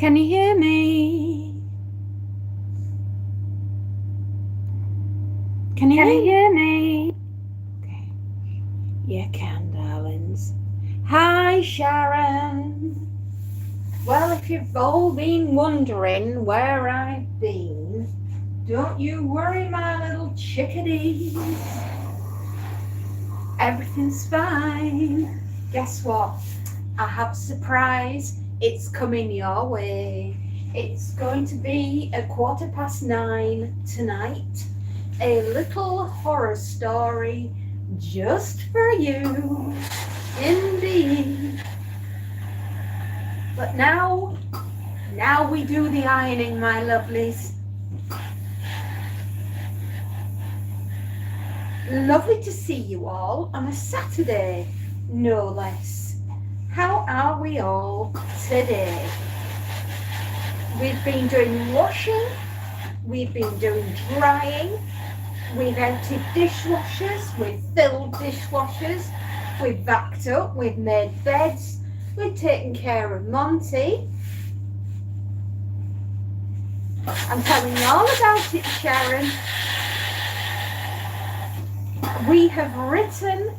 Can you hear me? Can you hear me? Okay. You can, darlings. Hi, Sharon. Well, if you've all been wondering where I've been, don't you worry, my little chickadees. Everything's fine. Guess what? I have a surprise. It's coming your way. It's going to be at 9:15 tonight. A little horror story just for you. Indeed. But now we do the ironing, my lovelies. Lovely to see you all on a Saturday, no less. How are we all today? We've been doing washing, we've been doing drying, we've emptied dishwashers, we've filled dishwashers, we've vacked up, we've made beds, we've taken care of Monty. I'm telling you all about it, Sharon. We have written,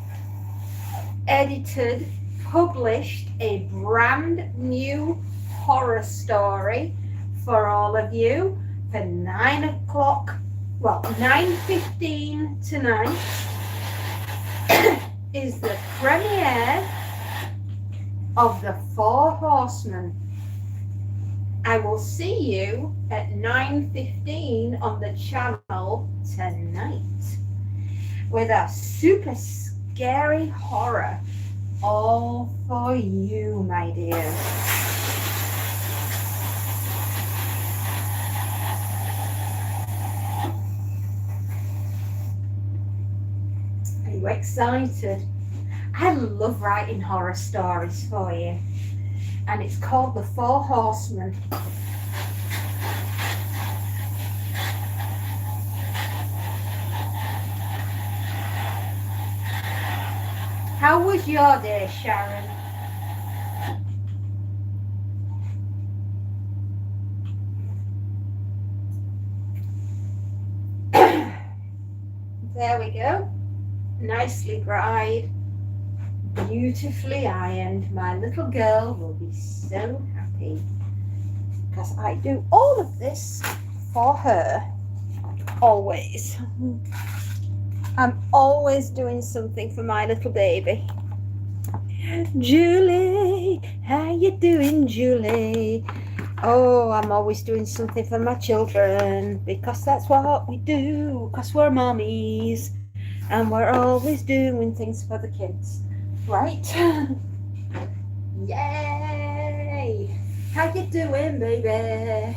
edited, published a brand new horror story for all of you for 9:15 tonight is the premiere of The Four Horsemen. I will see you at 9:15 on the channel tonight with a super scary horror all for you, my dears. Are you excited? I love writing horror stories for you, and it's called The Four Horsemen. How was your day, Sharon? There we go. Nicely dried, beautifully ironed. My little girl will be so happy because I do all of this for her. Always. I'm always doing something for my little baby. Julie, how you doing, Julie? Oh, I'm always doing something for my children because that's what we do, because we're mommies and we're always doing things for the kids, right? Yay! How you doing, baby?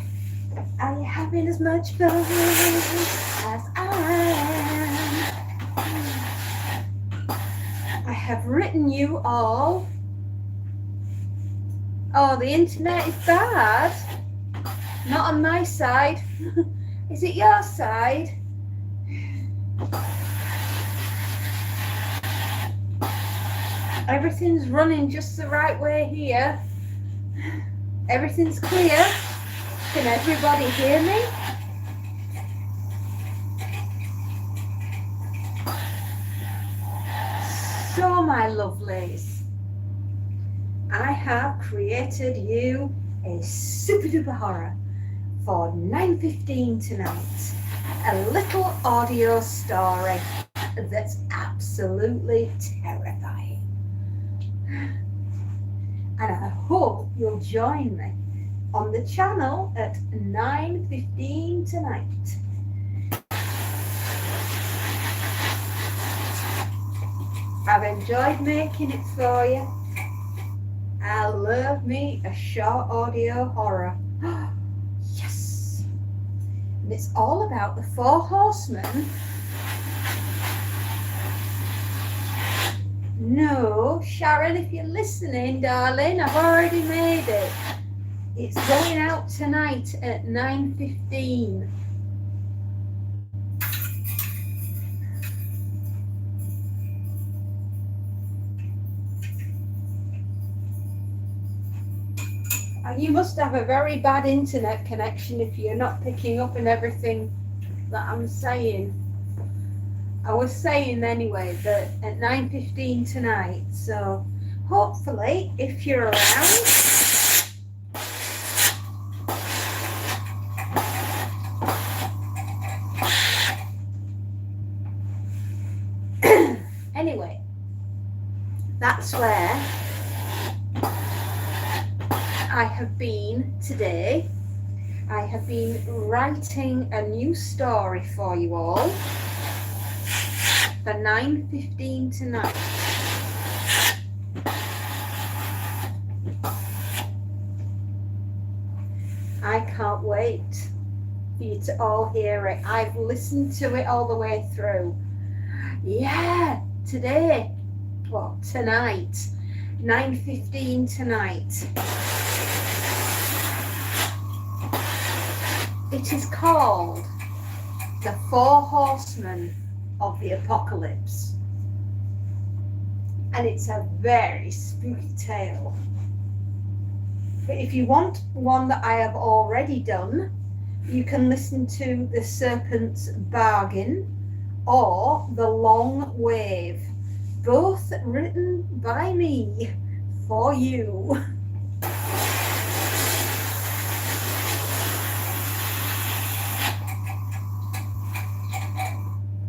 Are you having as much fun as I am? I have written you all. Oh, the internet is bad. Not on my side. Is it your side? Everything's running just the right way here. Everything's clear. Can everybody hear me? So, my lovelies, I have created you a super duper horror for 9:15 tonight. A little audio story that's absolutely terrifying. And I hope you'll join me on the channel at 9:15 tonight. I've enjoyed making it for you. I love me a short audio horror. Yes! And it's all about the Four Horsemen. No, Sharon, if you're listening, darling, I've already made it. It's going out tonight at 9:15. You must have a very bad internet connection if you're not picking up on everything that I'm saying. I was saying anyway that at 9:15 tonight, so hopefully if you're around, anyway, that's where I have been today. I have been writing a new story for you all for 9:15 tonight. I can't wait for you to all hear it. I've listened to it all the way through. Yeah, today, well, tonight, 9:15 tonight. It is called The Four Horsemen of the Apocalypse. And it's a very spooky tale. But if you want one that I have already done, you can listen to The Serpent's Bargain or The Long Wave, both written by me for you.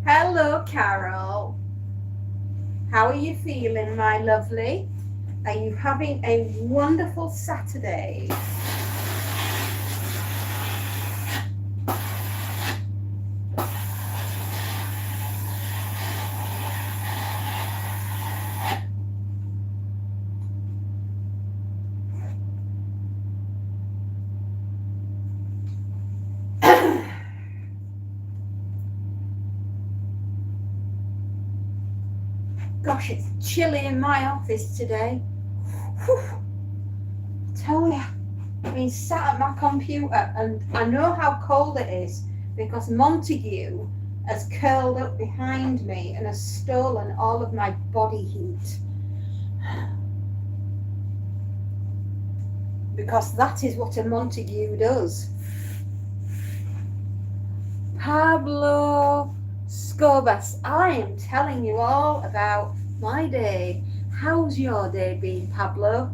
Hello, Carol. How are you feeling, my lovely? Are you having a wonderful Saturday? Gosh, it's chilly in my office today. Whew. Tell you, I've been sat at my computer and I know how cold it is because Montague has curled up behind me and has stolen all of my body heat. Because that is what a Montague does. Pablo Scobas, I am telling you all about my day. How's your day been, Pablo?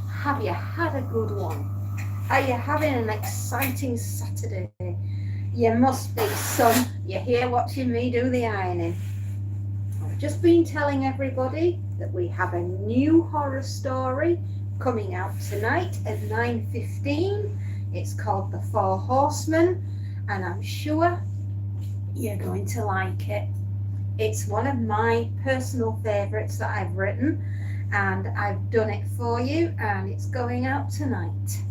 Have you had a good one? Are you having an exciting Saturday? You must be, son. You're here watching me do the ironing. I've just been telling everybody that we have a new horror story coming out tonight at 9:15. It's called The Four Horsemen, and I'm sure you're going to like it. It's one of my personal favourites that I've written, and I've done it for you, and it's going out tonight.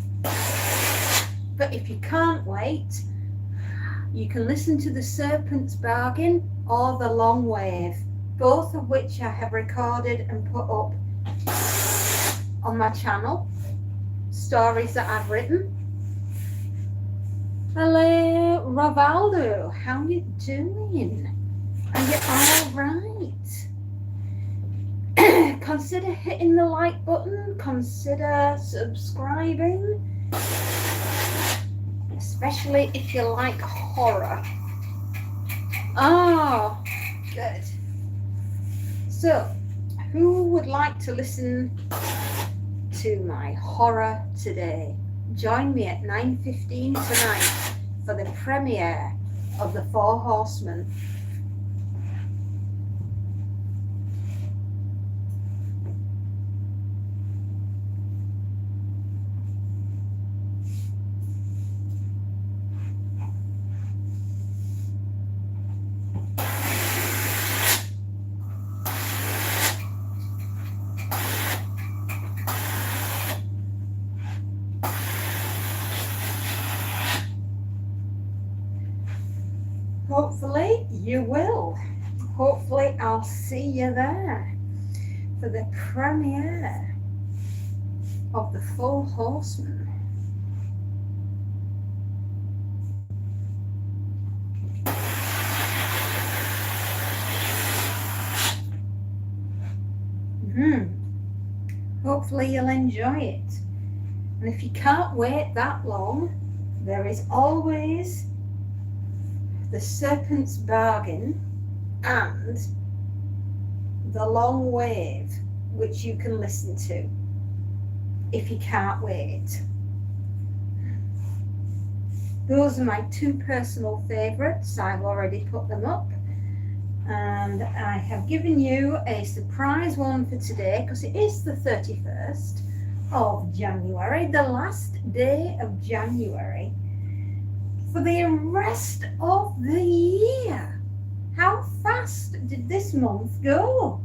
But if you can't wait, you can listen to The Serpent's Bargain or The Long Wave, both of which I have recorded and put up on my channel. Stories that I've written. Hello, Rivaldo. How you doing? Are you all right? Consider hitting the like button. Consider subscribing. Especially if you like horror. Oh, good. So, who would like to listen to my horror today? Join me at 9:15 tonight for the premiere of The Four Horsemen. Hopefully you will. Hopefully I'll see you there for the premiere of The Four Horsemen. Hopefully hopefully you'll enjoy it. And if you can't wait that long, there is always the Serpent's Bargain and the Long Wave, which you can listen to if you can't wait. Those are my two personal favourites. I've already put them up, and I have given you a surprise one for today because it is the 31st of January, the last day of January for the rest of the year. How fast did this month go?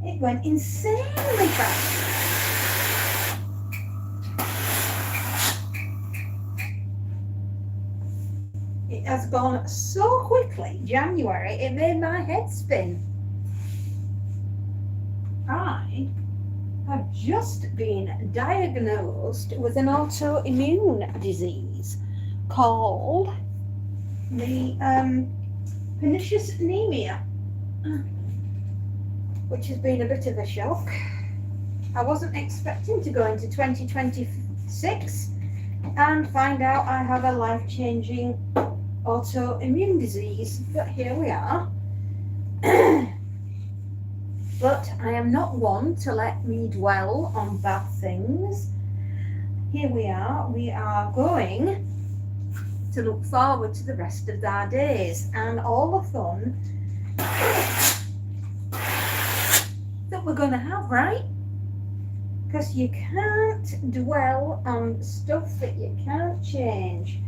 It went insanely fast. It has gone so quickly. January, it made my head spin. I have just been diagnosed with an autoimmune disease called the pernicious anemia, which has been a bit of a shock. I wasn't expecting to go into 2026 and find out I have a life-changing autoimmune disease, but here we are. But I am not one to let me dwell on bad things. Here we are going to look forward to the rest of our days and all the fun that we're going to have, right? Because you can't dwell on stuff that you can't change.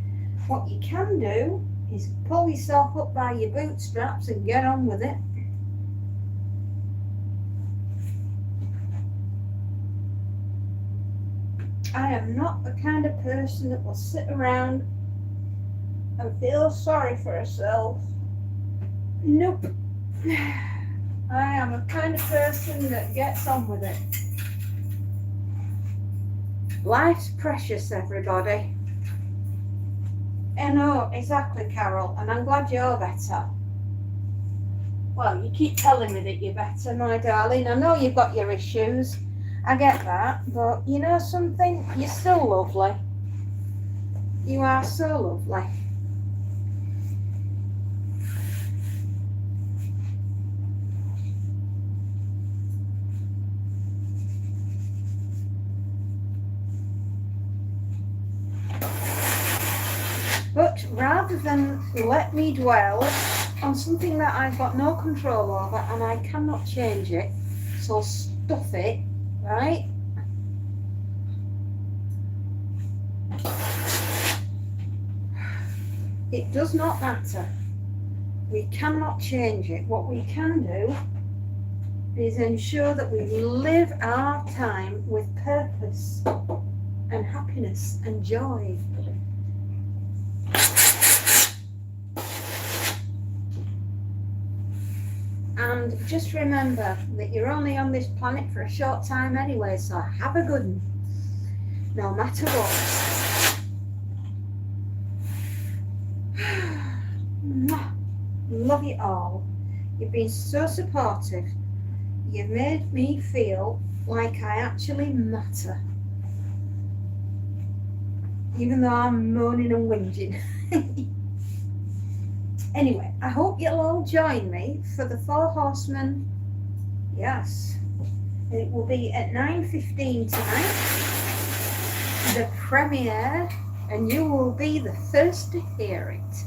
What you can do is pull yourself up by your bootstraps and get on with it. I am not the kind of person that will sit around and feel sorry for herself. Nope. I am a kind of person that gets on with it. Life's precious, everybody. I know, exactly, Carol, and I'm glad you're better. Well, you keep telling me that you're better, my darling. I know you've got your issues. I get that, but you know something? You're still lovely. You are so lovely. But rather than let me dwell on something that I've got no control over and I cannot change it, so stuff it, right? It does not matter. We cannot change it. What we can do is ensure that we live our time with purpose and happiness and joy. And just remember that you're only on this planet for a short time anyway, so have a good one, no matter what. Love you all. You've been so supportive. You've made me feel like I actually matter, even though I'm moaning and whinging. Anyway, I hope you'll all join me for the Four Horsemen. Yes, it will be at 9:15 tonight, the premiere, and you will be the first to hear it.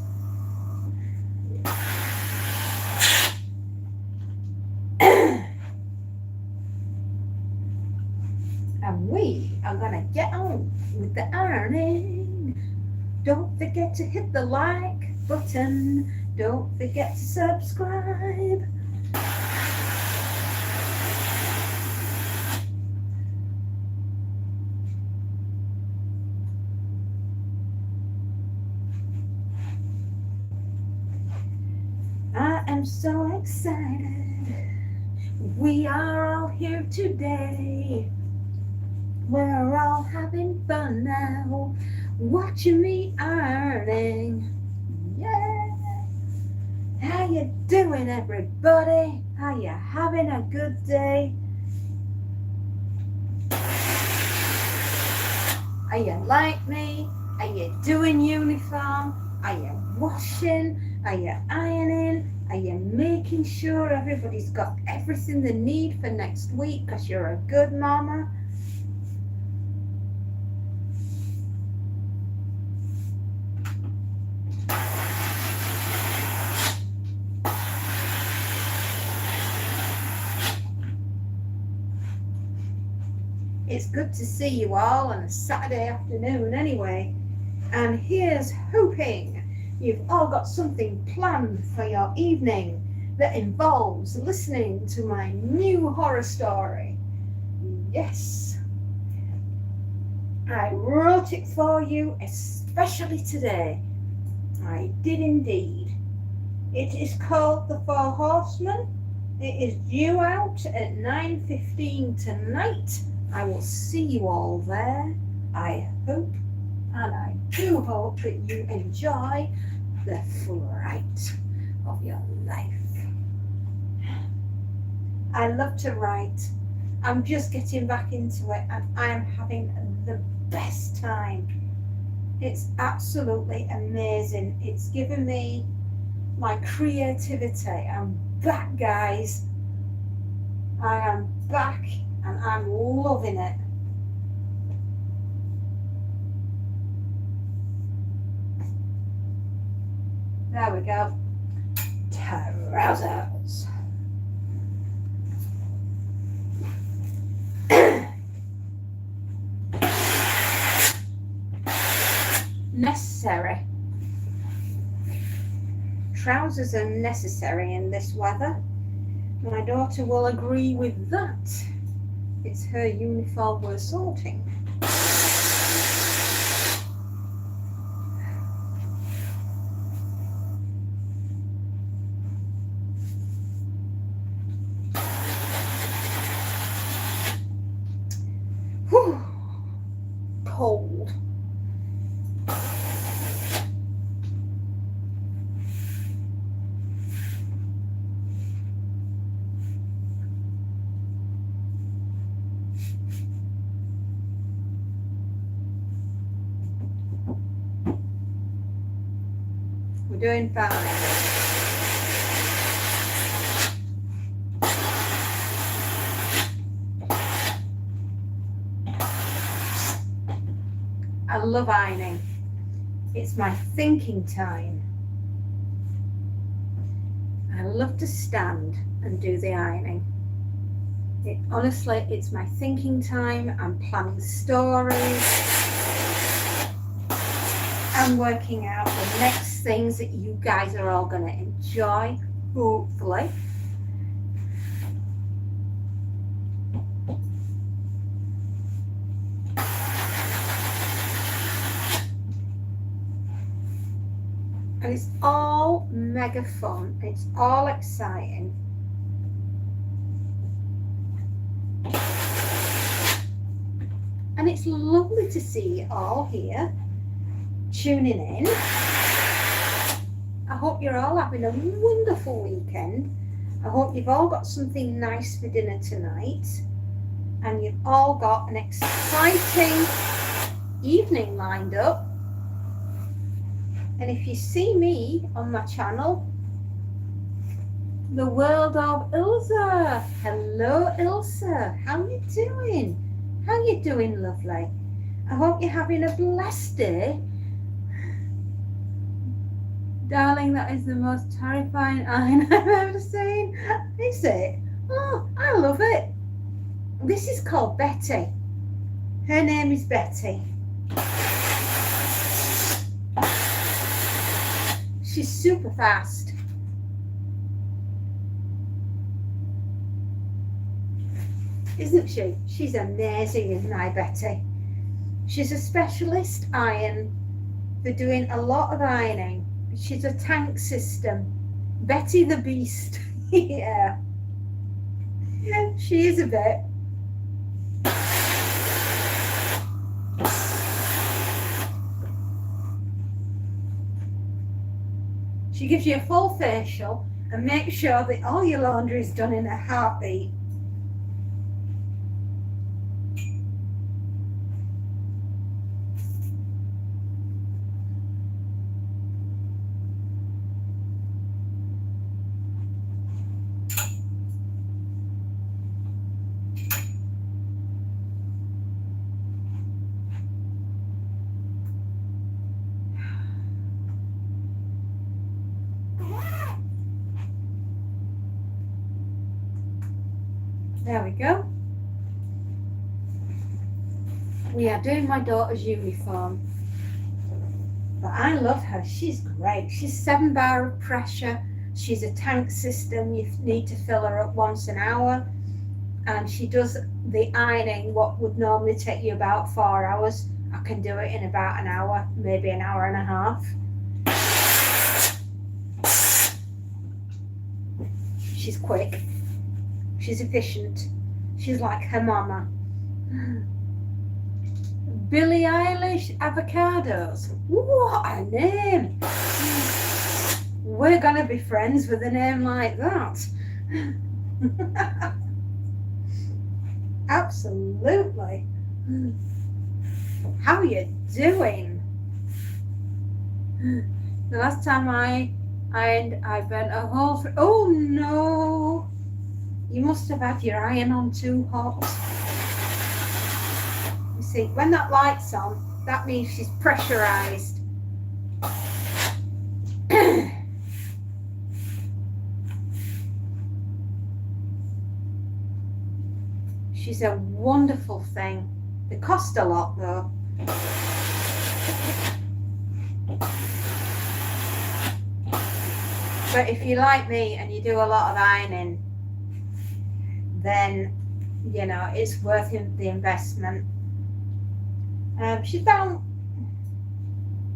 And we are gonna get on with the ironing. Don't forget to hit the like button. Don't forget to subscribe. I am so excited. We are all here today. We're all having fun now, watching me ironing. Yeah. How you doing, everybody? Are you having a good day? Are you like me? Are you doing uniform? Are you washing? Are you ironing? Are you making sure everybody's got everything they need for next week because you're a good mama? It's good to see you all on a Saturday afternoon anyway. And here's hoping you've all got something planned for your evening that involves listening to my new horror story. Yes, I wrote it for you especially today. I did indeed. It is called The Four Horsemen. It is due out at 9:15 tonight. I will see you all there. I hope, and I do hope that you enjoy the fright of your life. I love to write. I'm just getting back into it and I am having the best time. It's absolutely amazing. It's given me my creativity. I'm back, guys. I am back and I'm loving it. There we go. Trousers. Necessary. Trousers are necessary in this weather. My daughter will agree with that. It's her uniform we're sorting. Whew. Cold. We're doing fine. I love ironing. It's my thinking time. I love to stand and do the ironing. Honestly, it's my thinking time. I'm planning stories. I'm working out the next things that you guys are all going to enjoy, hopefully. And it's all mega fun. It's all exciting. And it's lovely to see you all here tuning in. I hope you're all having a wonderful weekend. I hope you've all got something nice for dinner tonight. And you've all got an exciting evening lined up. And if you see me on my channel, The World of Ilsa. Hello, Ilsa. How you doing? How you doing, lovely? I hope you're having a blessed day. Darling, that is the most terrifying iron I've ever seen. Is it? Oh, I love it. This is called Betty. Her name is Betty. She's super fast. Isn't she? She's amazing, isn't I, Betty? She's a specialist iron for doing a lot of ironing. She's a tank system. Betty the Beast. Yeah. She is a bit. She gives you a full facial and makes sure that all your laundry is done in a heartbeat. There we go. We are doing my daughter's uniform. But I love her. She's great. She's 7 bar of pressure. She's a tank system. You need to fill her up once an hour. And she does the ironing, what would normally take you about 4 hours. I can do it in about an hour, maybe an hour and a half. She's quick. She's efficient. She's like her mama. Billie Eilish Avocados. What a name. We're going to be friends with a name like that. Absolutely. How are you doing? The last time I ironed, I burnt a hole through. Oh no! You must have had your iron on too hot. You see, when that light's on, that means she's pressurized. She's a wonderful thing. They cost a lot though. But if you like me and you do a lot of ironing, then you know it's worth the investment. She's about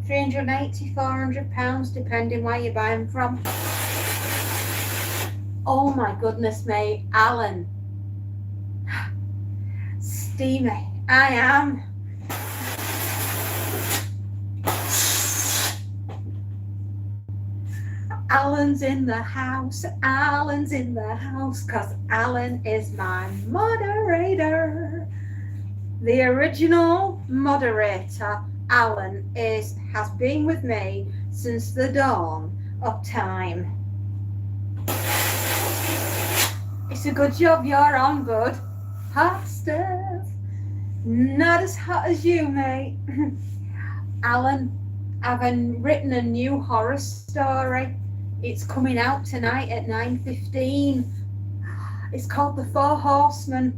380, 400 pounds, depending where you buy them from. Oh my goodness me, Alan. Steamy. I am. Alan's in the house. Alan's in the house because Alan is my moderator. The original moderator, Alan, has been with me since the dawn of time. It's a good job you're on, bud. Hot stuff. Not as hot as you, mate. Alan, I've written a new horror story. It's coming out tonight at 9:15. It's called The Four Horsemen.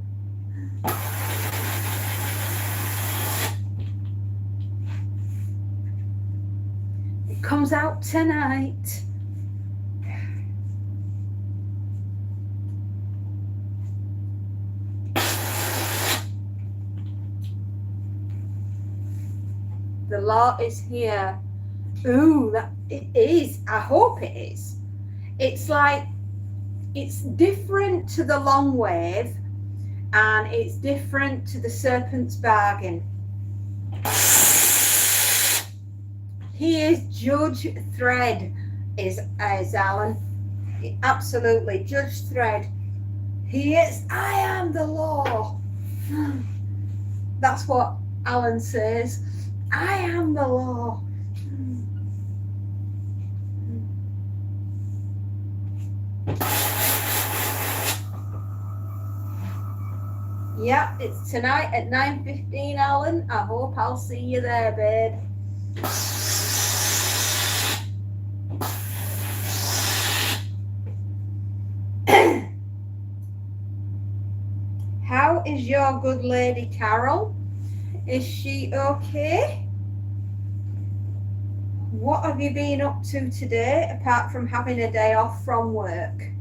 It comes out tonight. The law is here. Ooh, it is. I hope it is. It's like, it's different to the Long Wave and it's different to the Serpent's Bargain. He is Judge Thread, is Alan. Absolutely, Judge Thread. He is, I am the law. That's what Alan says. I am the law. Yeah, it's tonight at 9:15, Alan. I hope I'll see you there, babe. How is your good lady Carol? Is she okay? What have you been up to today apart from having a day off from work?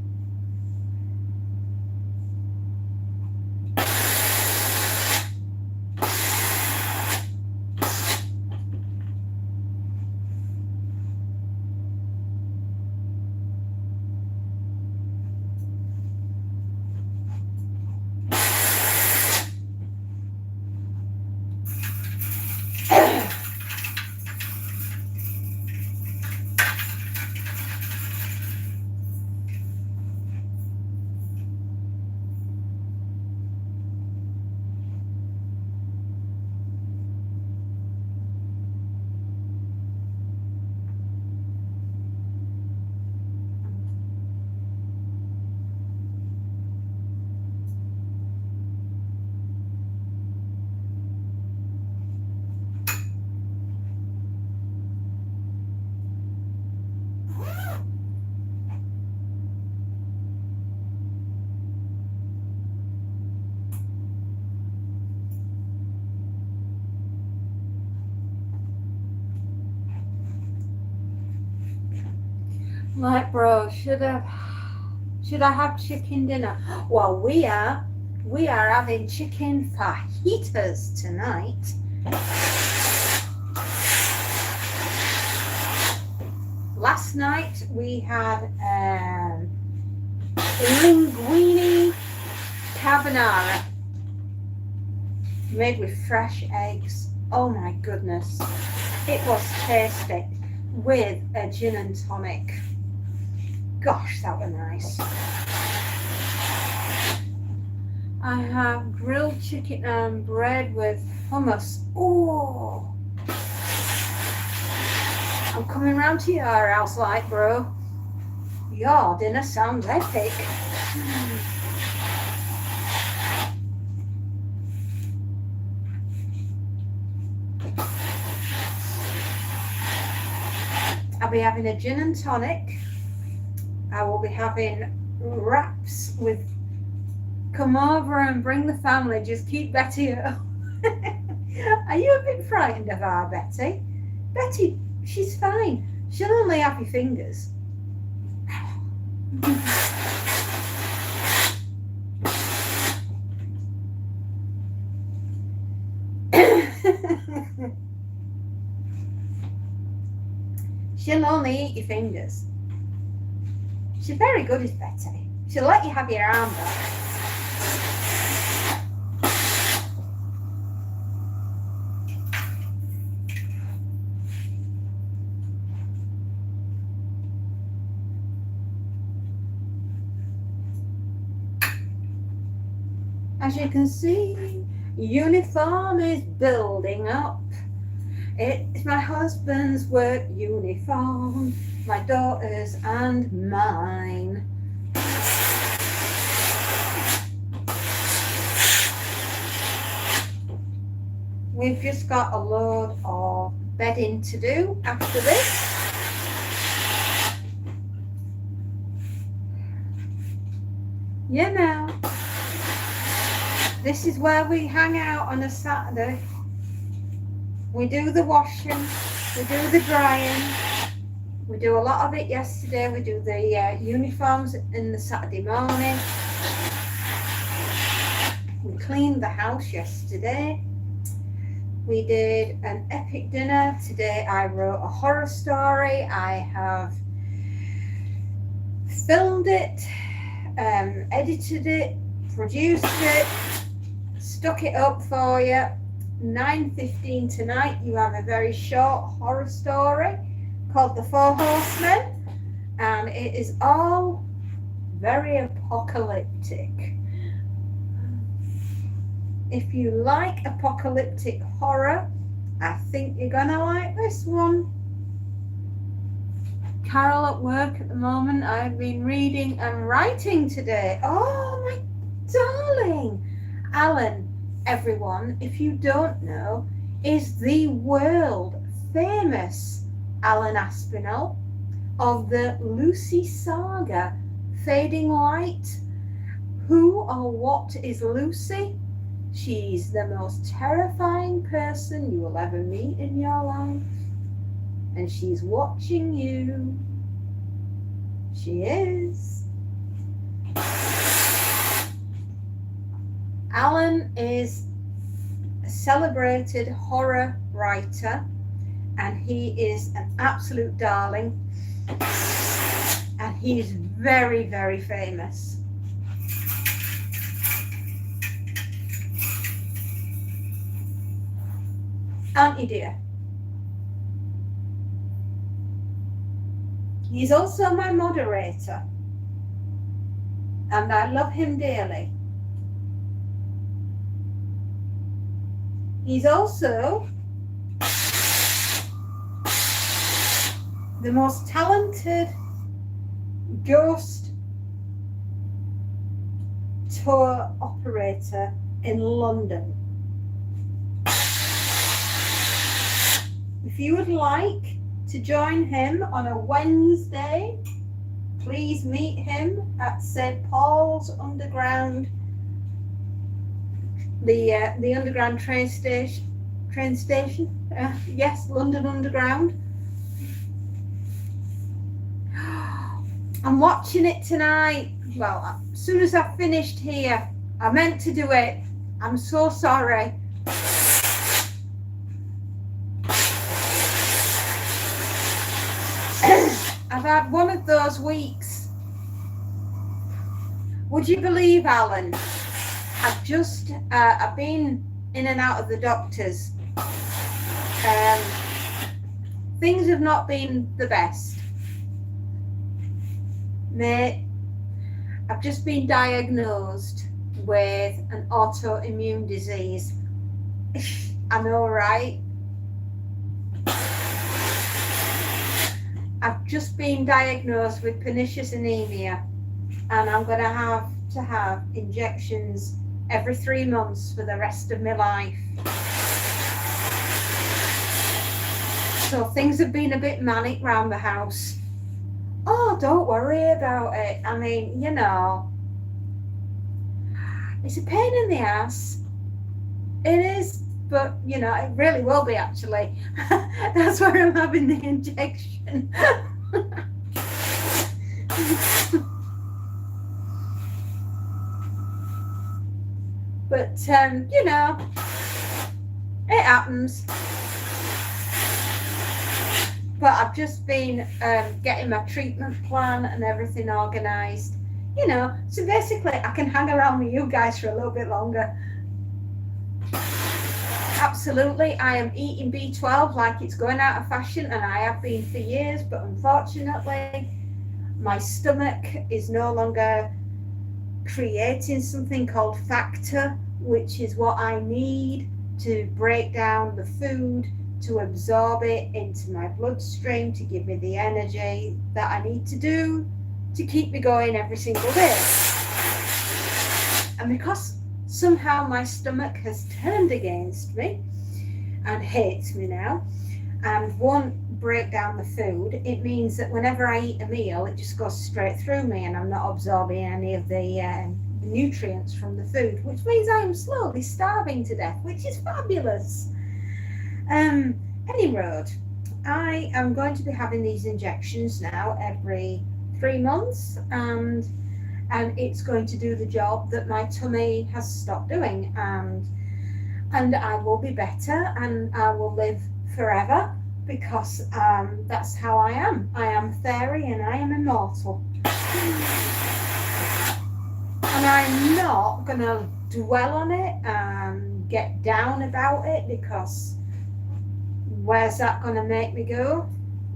Like, bro, should I have chicken dinner? Well, we are having chicken fajitas tonight. Last night we had linguine carbonara made with fresh eggs. Oh my goodness, it was tasty with a gin and tonic. Gosh, that was nice. I have grilled chicken and bread with hummus. Oh, I'm coming round to your house, like, bro. Your dinner sounds epic. I'll be having a gin and tonic. I will be having wraps with come over and bring the family, just keep Betty at home. Are you a bit frightened of our Betty? Betty, she's fine. She'll only have your fingers. She'll only eat your fingers. She's very good, is Betty. She'll let you have your arm back. As you can see, uniform is building up. It's my husband's work uniform, my daughter's and mine. We've just got a load of bedding to do after this. You know, this is where we hang out on a Saturday. We do the washing, we do the drying, we do a lot of it yesterday. We do the uniforms in the Saturday morning. We cleaned the house yesterday. We did an epic dinner. Today I wrote a horror story. I have filmed it, edited it, produced it, stuck it up for you. 9:15 tonight, you have a very short horror story called The Four Horsemen, and it is all very apocalyptic. If you like apocalyptic horror, I think you're gonna like this one. Carol at work at the moment. I've been reading and writing today. Oh my darling. Alan, everyone, if you don't know, is the world famous Alan Aspinall of the Lucy saga, Fading Light. Who or what is Lucy? She's the most terrifying person you will ever meet in your life, and she's watching you. She is. Alan is a celebrated horror writer, and he is an absolute darling, and he's very, very famous. Aren't you, dear? He's also my moderator, and I love him dearly. He's also the most talented ghost tour operator in London. If you would like to join him on a Wednesday, please meet him at St. Paul's Underground, the underground train station. Yes, London Underground. I'm watching it tonight. Well, as soon as I've finished here, I meant to do it. I'm so sorry. I've had one of those weeks. Would you believe, Alan? I've been in and out of the doctors. Things have not been the best. Mate, I've just been diagnosed with an autoimmune disease. I know, right? I've just been diagnosed with pernicious anemia, and I'm going to have injections every 3 months for the rest of my life. So things have been a bit manic round the house. Oh, don't worry about it. I mean, you know, it's a pain in the ass. It is, but you know, it really will be actually. That's why I'm having the injection. But you know, it happens. But I've just been getting my treatment plan and everything organised, you know, so basically I can hang around with you guys for a little bit longer. Absolutely, I am eating B12 like it's going out of fashion, and I have been for years, but unfortunately my stomach is no longer creating something called factor, which is what I need to break down the food, to absorb it into my bloodstream, to give me the energy that I need to do to keep me going every single day. And because somehow my stomach has turned against me and hates me now and won't break down the food, it means that whenever I eat a meal, it just goes straight through me and I'm not absorbing any of the nutrients from the food, which means I am slowly starving to death, which is fabulous. Any road, I am going to be having these injections now every 3 months, and it's going to do the job that my tummy has stopped doing, and I will be better and I will live forever, because that's how I am. I am fairy and I am immortal. And I'm not gonna dwell on it and get down about it, because where's that going to make me go?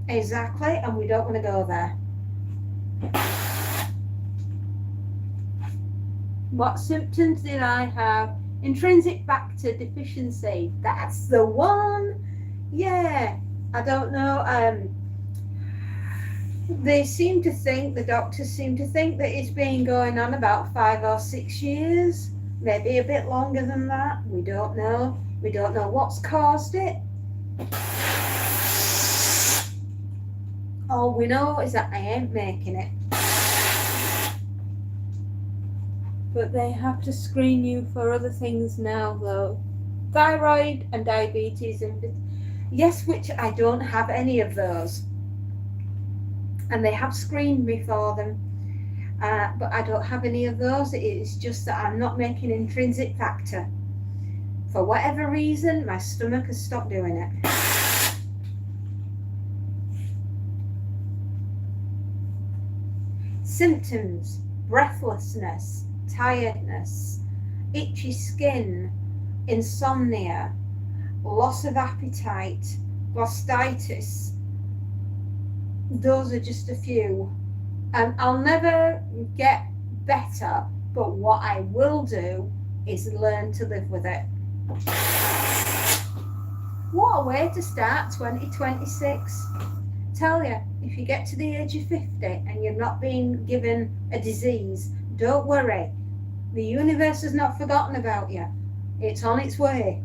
Exactly, and we don't want to go there. What symptoms did I have? Intrinsic factor deficiency. That's the one. Yeah, I don't know. They seem to think, the doctors seem to think that it's been going on about 5 or 6 years, maybe a bit longer than that. We don't know. We don't know what's caused it. All we know is that I ain't making it. But they have to screen you for other things now, though. Thyroid and diabetes, and yes, which I don't have any of those. And they have screened me for them. But I don't have any of those. It's just that I'm not making intrinsic factor. For whatever reason, my stomach has stopped doing it. Symptoms: breathlessness, tiredness, itchy skin, insomnia, loss of appetite, glossitis. Those are just a few. I'll never get better, but what I will do is learn to live with it. What a way to start 2026. Tell you, if you get to the age of 50 and you've not been given a disease, don't worry. The universe has not forgotten about you. It's on its way.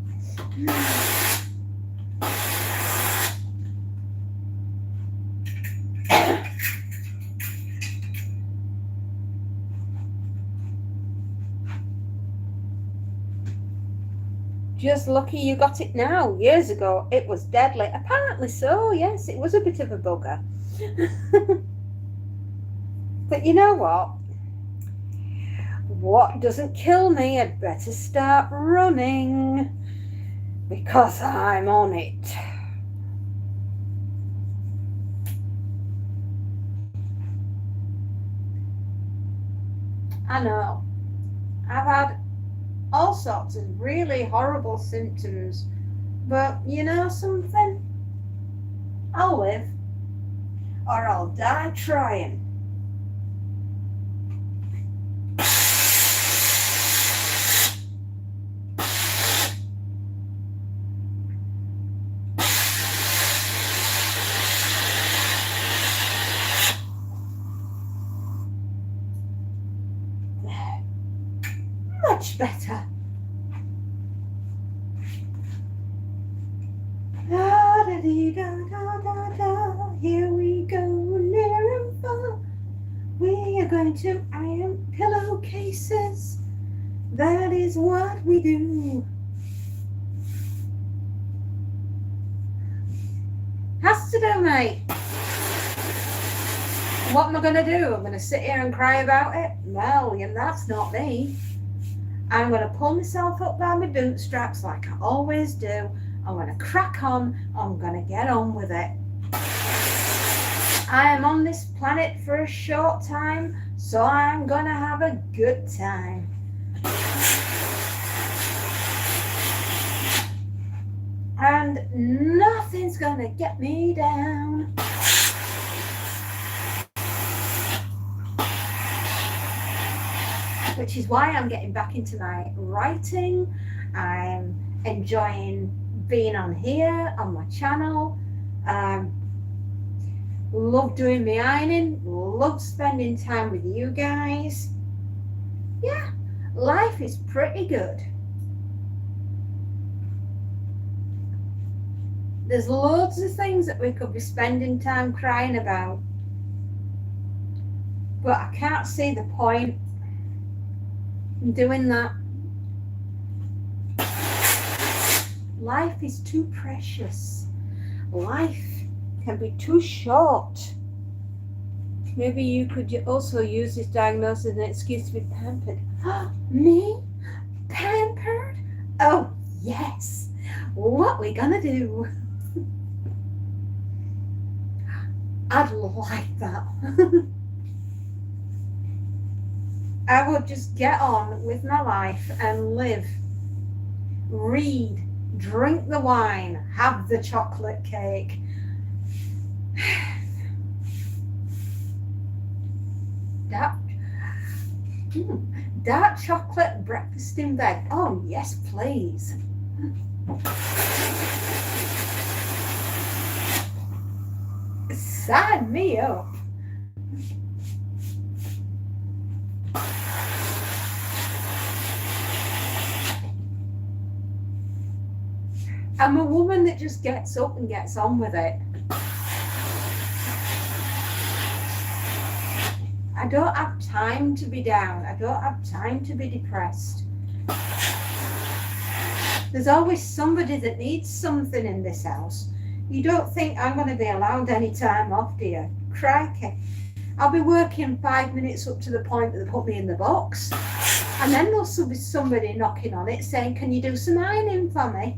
Just lucky you got it now. Years ago, it was deadly. Apparently so, yes, it was a bit of a bugger. But you know what? What doesn't kill me, I'd better start running because I'm on it. I know. I've had all sorts of really horrible symptoms, but you know something? I'll live or I'll die trying. Much better. Da, da, dee, da, da, da, da. Here we go, near and far. We are going to iron pillowcases. That is what we do. Has to do, mate. What am I going to do? I'm going to sit here and cry about it? Well, that's not me. I'm going to pull myself up by my bootstraps like I always do. I'm going to crack on. I'm going to get on with it. I am on this planet for a short time, so I'm going to have a good time. And nothing's going to get me down. Which is why I'm getting back into my writing. I'm enjoying being on here, on my channel. Love doing my ironing. Love spending time with you guys. Yeah, life is pretty good. There's loads of things that we could be spending time crying about. But I can't see the point in doing that. Life is too precious. Life can be too short. Maybe you could also use this diagnosis as an excuse to be pampered. Me? Pampered? Oh, yes. What we gonna do? I'd like that. I would just get on with my life and live, read, drink the wine, have the chocolate cake. Dark chocolate breakfast in bed. Oh, yes, please. Sign me up. I'm a woman that just gets up and gets on with it. I don't have time to be down. I don't have time to be depressed. There's always somebody that needs something in this house. You don't think I'm going to be allowed any time off, do you? Crikey. I'll be working 5 minutes up to the point that they put me in the box. And then there'll be somebody knocking on it saying, can you do some ironing for me?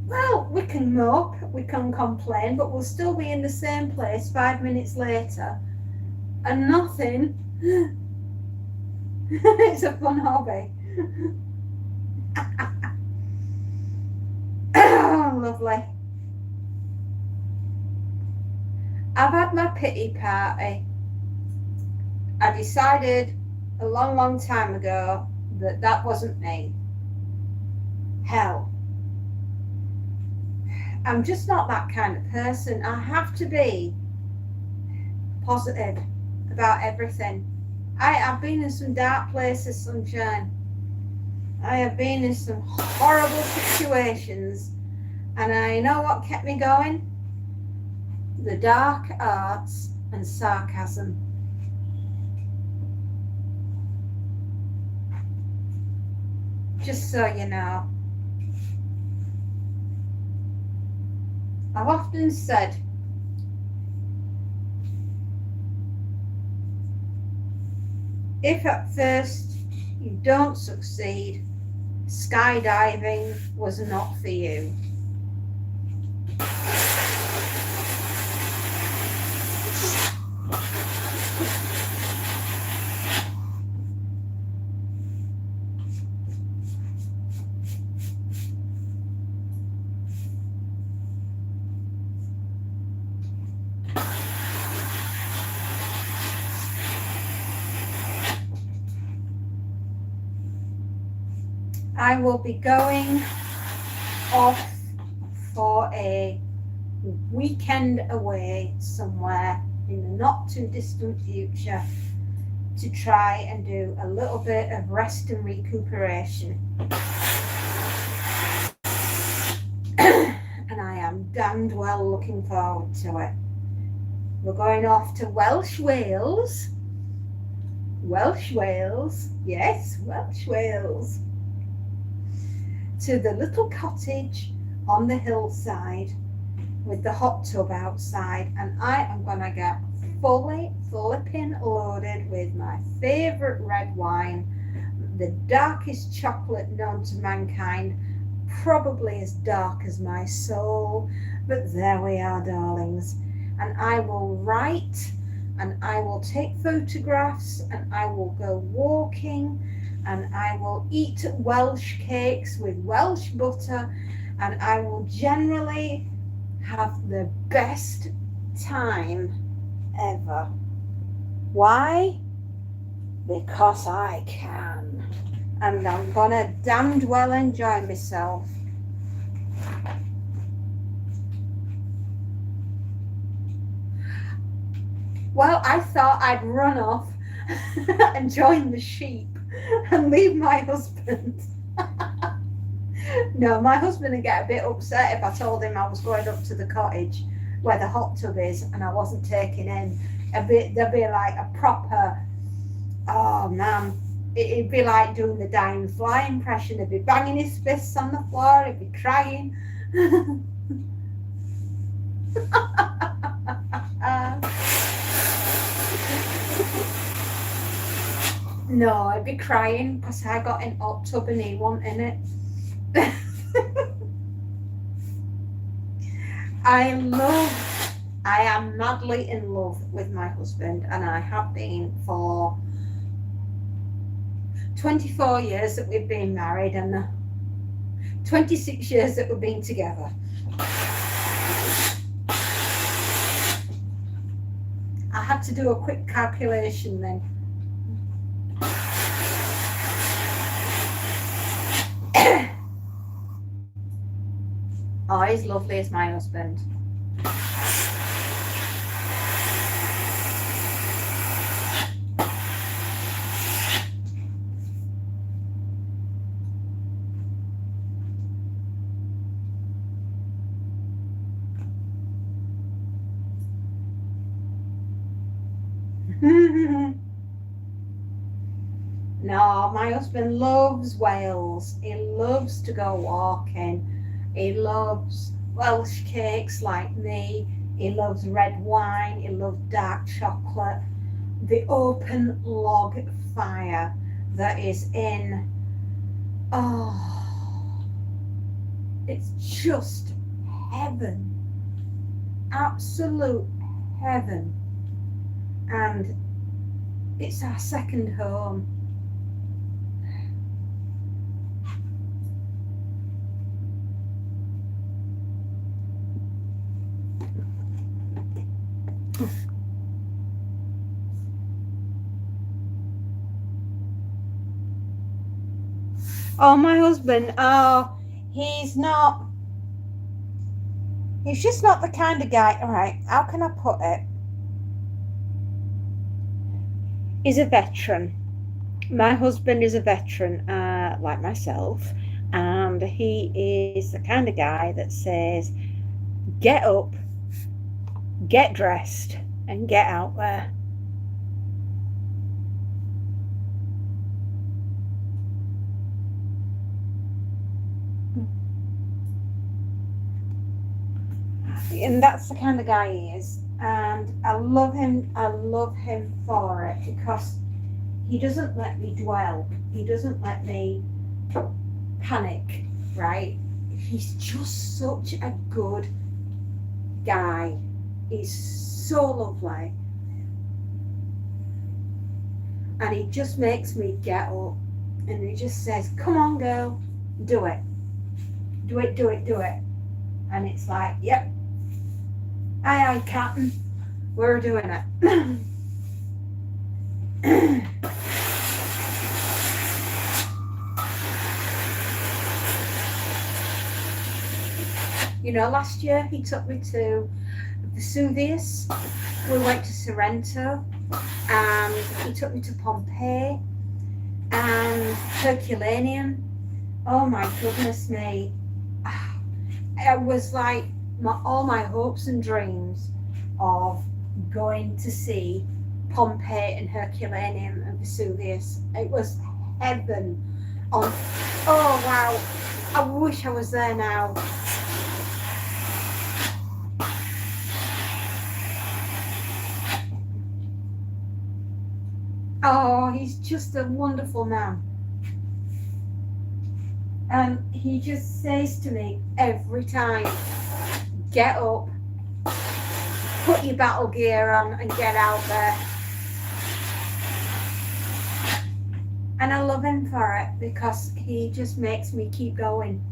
Well, we can mope, we can complain, but we'll still be in the same place 5 minutes later. And nothing. It's a fun hobby. Oh, lovely. I've had my pity party. I decided a long, long time ago that that wasn't me. Hell. I'm just not that kind of person. I have to be positive about everything. I have been in some dark places, sunshine. I have been in some horrible situations, and I know what kept me going? The dark arts and sarcasm. Just so you know. I've often said, if at first you don't succeed, skydiving was not for you. I will be going off for a weekend away somewhere in the not too distant future to try and do a little bit of rest and recuperation. And I am damned well looking forward to it. We're going off to Welsh Wales. Welsh Wales, yes, Welsh Wales. To the little cottage on the hillside with the hot tub outside, and I am going to get fully flipping loaded with my favourite red wine, the darkest chocolate known to mankind, probably as dark as my soul, but there we are, darlings. And I will write, and I will take photographs, and I will go walking, and I will eat Welsh cakes with Welsh butter, and I will generally have the best time ever. Why? Because I can. And I'm gonna damned well enjoy myself. Well, I thought I'd run off and join the sheep and leave my husband. No, my husband would get a bit upset if I told him I was going up to the cottage where the hot tub is and I wasn't taking in there'd be like a proper, oh man, it'd be like doing the dying fly impression. He'd be banging his fists on the floor, he'd be crying. No, I'd be crying because I got in hot tub and he wasn't in it. I am madly in love with my husband, and I have been for 24 years that we've been married and 26 years that we've been together. I had to do a quick calculation then. Oh, he's lovely as my husband. No, my husband loves Wales. He loves to go walking. He loves Welsh cakes like me. He loves red wine. He loves dark chocolate. The open log fire that is in, oh, it's just heaven. Absolute heaven. And it's our second home. Oh, my husband, oh, he's just not the kind of guy, all right, how can I put it? He's a veteran. My husband is a veteran, like myself, and he is the kind of guy that says, get up, get dressed, and get out there. And that's the kind of guy he is. And I love him. I love him for it because he doesn't let me dwell. He doesn't let me panic, right? He's just such a good guy. He's so lovely. And he just makes me get up. And he just says, come on, girl, do it. Do it, do it, do it. And it's like, yep. Aye, aye, Captain. We're doing it. You know, last year he took me to Vesuvius. We went to Sorrento. And he took me to Pompeii and Herculaneum. Oh my goodness me. It was like all my hopes and dreams of going to see Pompeii and Herculaneum and Vesuvius. It was heaven on. Oh wow, I wish I was there now. Oh, he's just a wonderful man. And he just says to me every time, get up, put your battle gear on and get out there. And I love him for it because he just makes me keep going.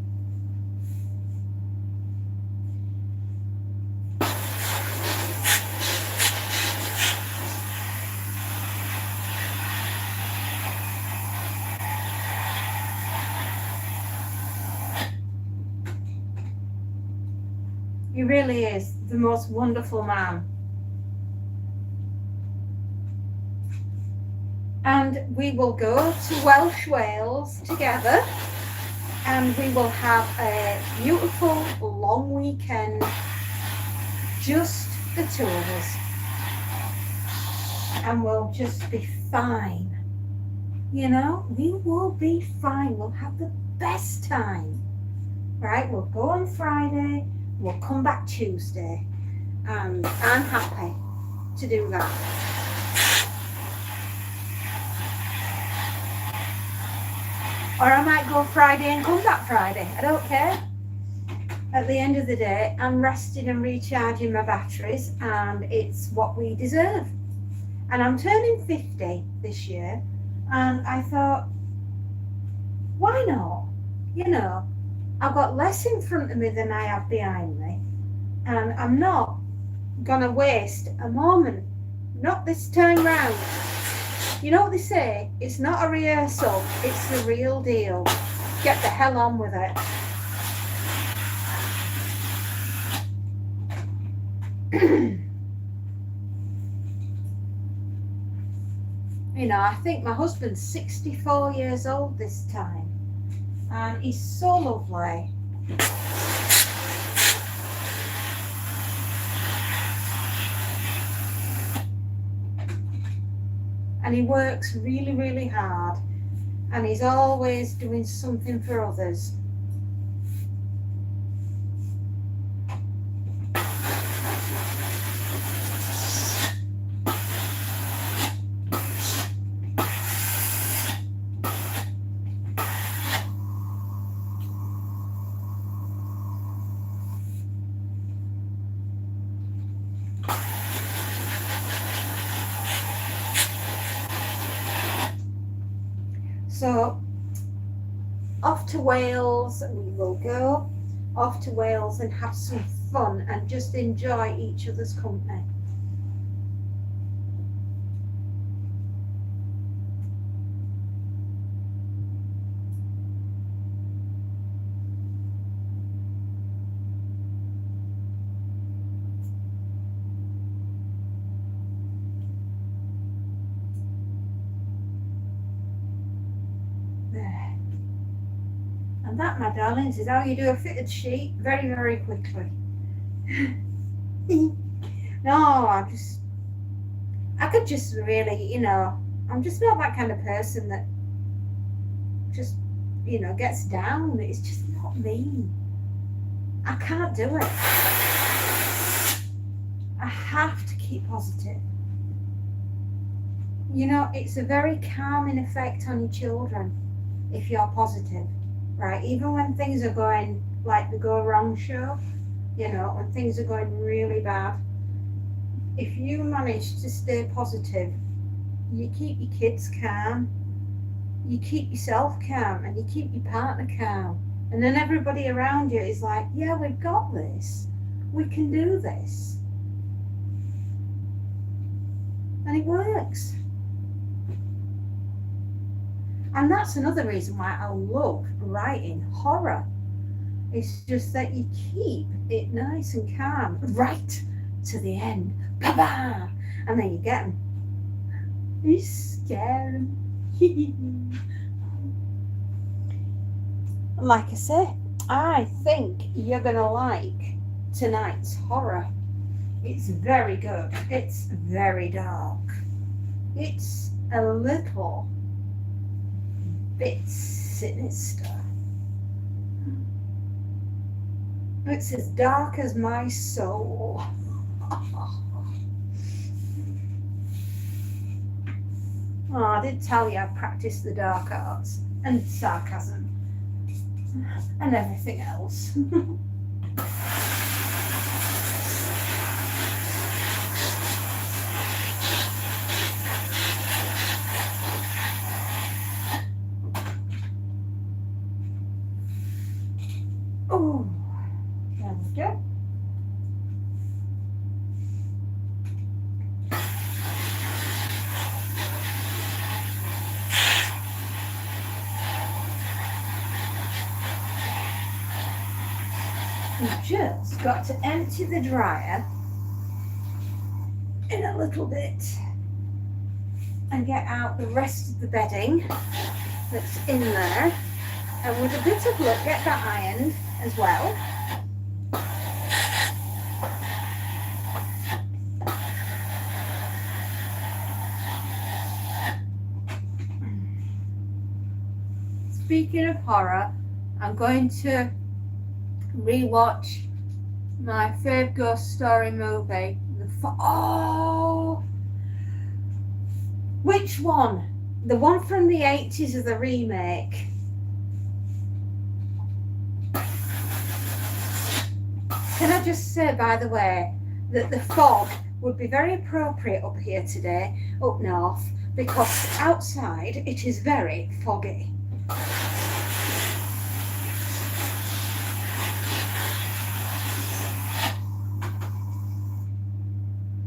He really is the most wonderful man. And we will go to Welsh Wales together and we will have a beautiful long weekend, just the two of us. And we'll just be fine. You know, we will be fine. We'll have the best time. Right? We'll go on Friday. We'll come back Tuesday, and I'm happy to do that. Or I might go Friday and come back Friday. I don't care. At the end of the day, I'm resting and recharging my batteries, and it's what we deserve. And I'm turning 50 this year, and I thought, why not? You know, I've got less in front of me than I have behind me, and I'm not gonna waste a moment, not this time round. You know what they say, it's not a rehearsal, it's the real deal. Get the hell on with it. You know, I think my husband's 64 years old this time. And he's so lovely. And he works really, really hard. And he's always doing something for others. So, off to Wales we will go, off to Wales and have some fun and just enjoy each other's company. There. And that, my darlings, is how you do a fitted sheet very, very quickly. No, I could just really, you know, I'm just not that kind of person that just, you know, gets down. It's just not me. I can't do it. have to keep positive. You know, it's a very calming effect on your children if you're positive, right? Even when things are going like the go wrong show, you know, when things are going really bad, if you manage to stay positive, you keep your kids calm, you keep yourself calm, and you keep your partner calm. And then everybody around you is like, yeah, we've got this. We can do this. And it works. And that's another reason why I love writing horror. It's just that you keep it nice and calm right to the end. Ba-ba! And then you get them. You scare them. Like I say, I think you're going to like tonight's horror. It's very good. It's very dark. It's a little bit sinister. It's as dark as my soul. Oh, I did tell you I practiced the dark arts and sarcasm and everything else. Oh, there we go. We've just got to empty the dryer in a little bit and get out the rest of the bedding that's in there, and with a bit of luck get that ironed as well. Speaking of horror, I'm going to rewatch my favourite ghost story movie. Which one? The one from the 80s or the remake? Can I just say, by the way, that the fog would be very appropriate up here today, up north, because outside it is very foggy.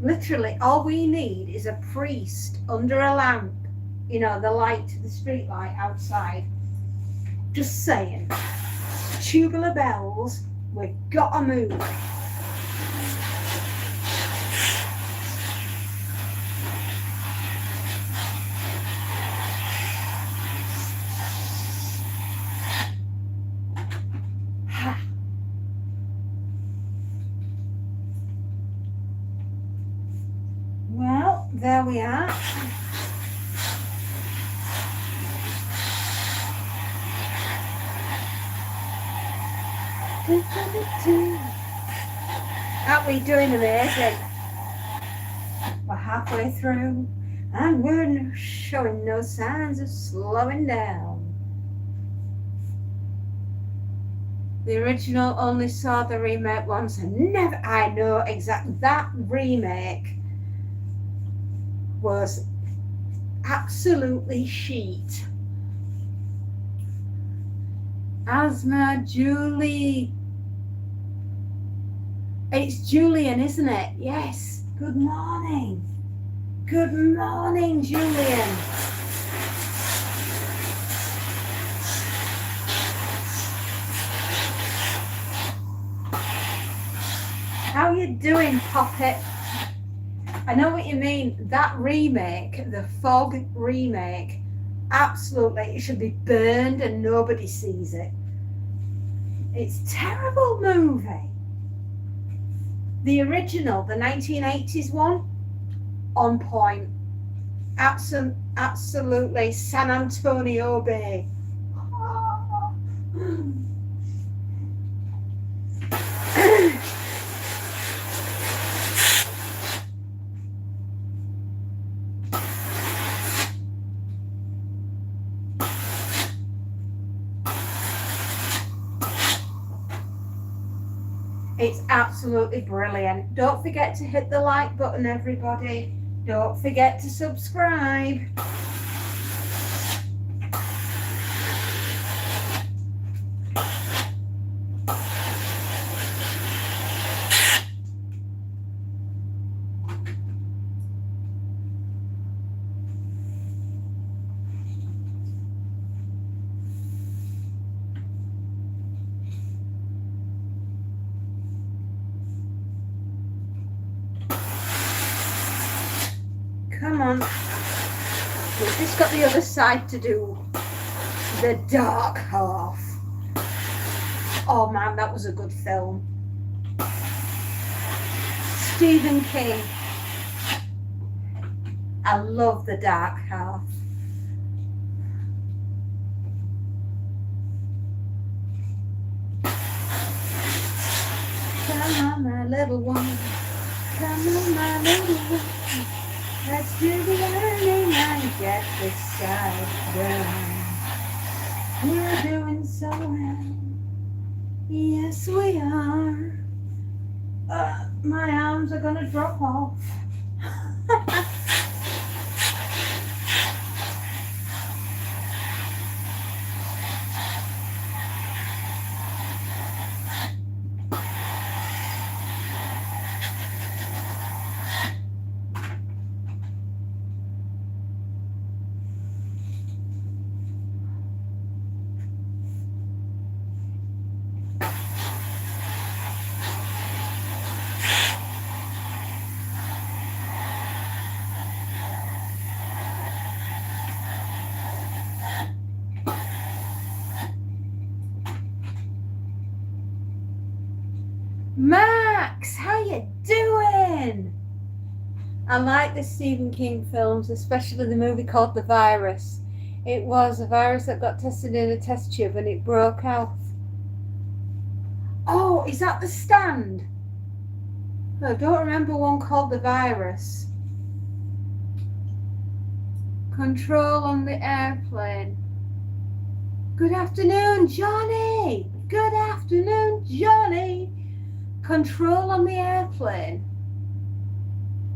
Literally, all we need is a priest under a lamp, you know, the light, the street light outside. Just saying. Tubular bells, we've got to move. Well, there we are. Aren't we doing amazing? We're halfway through and we're showing no signs of slowing down. The original only saw the remake once and never, I know exactly, that remake was absolutely shit. Asma, Julie. It's Julian, isn't it? Yes. Good morning. Good morning, Julian. How you doing, Poppet? I know what you mean. That remake, the Fog remake, absolutely, it should be burned and nobody sees it. It's a terrible movie. The original, the 1980s one, on point. Absolutely, San Antonio Bay. absolutely brilliant. Don't forget to hit the like button, everybody. Don't forget to subscribe. Come on. We've just got the other side to do. The Dark Half. Oh man, that was a good film. Stephen King. I love The Dark Half. Come on, my little one. Come on, my little one. Let's do the learning and get this side done. We're doing so well. Yes, we are. My arms are gonna drop off. Max, how you doing? I like the Stephen King films, especially the movie called The Virus. It was a virus that got tested in a test tube and it broke out. Oh, is that The Stand? I don't remember one called The Virus. Control on the airplane. Good afternoon, Johnny. Good afternoon, Johnny. Control on the airplane.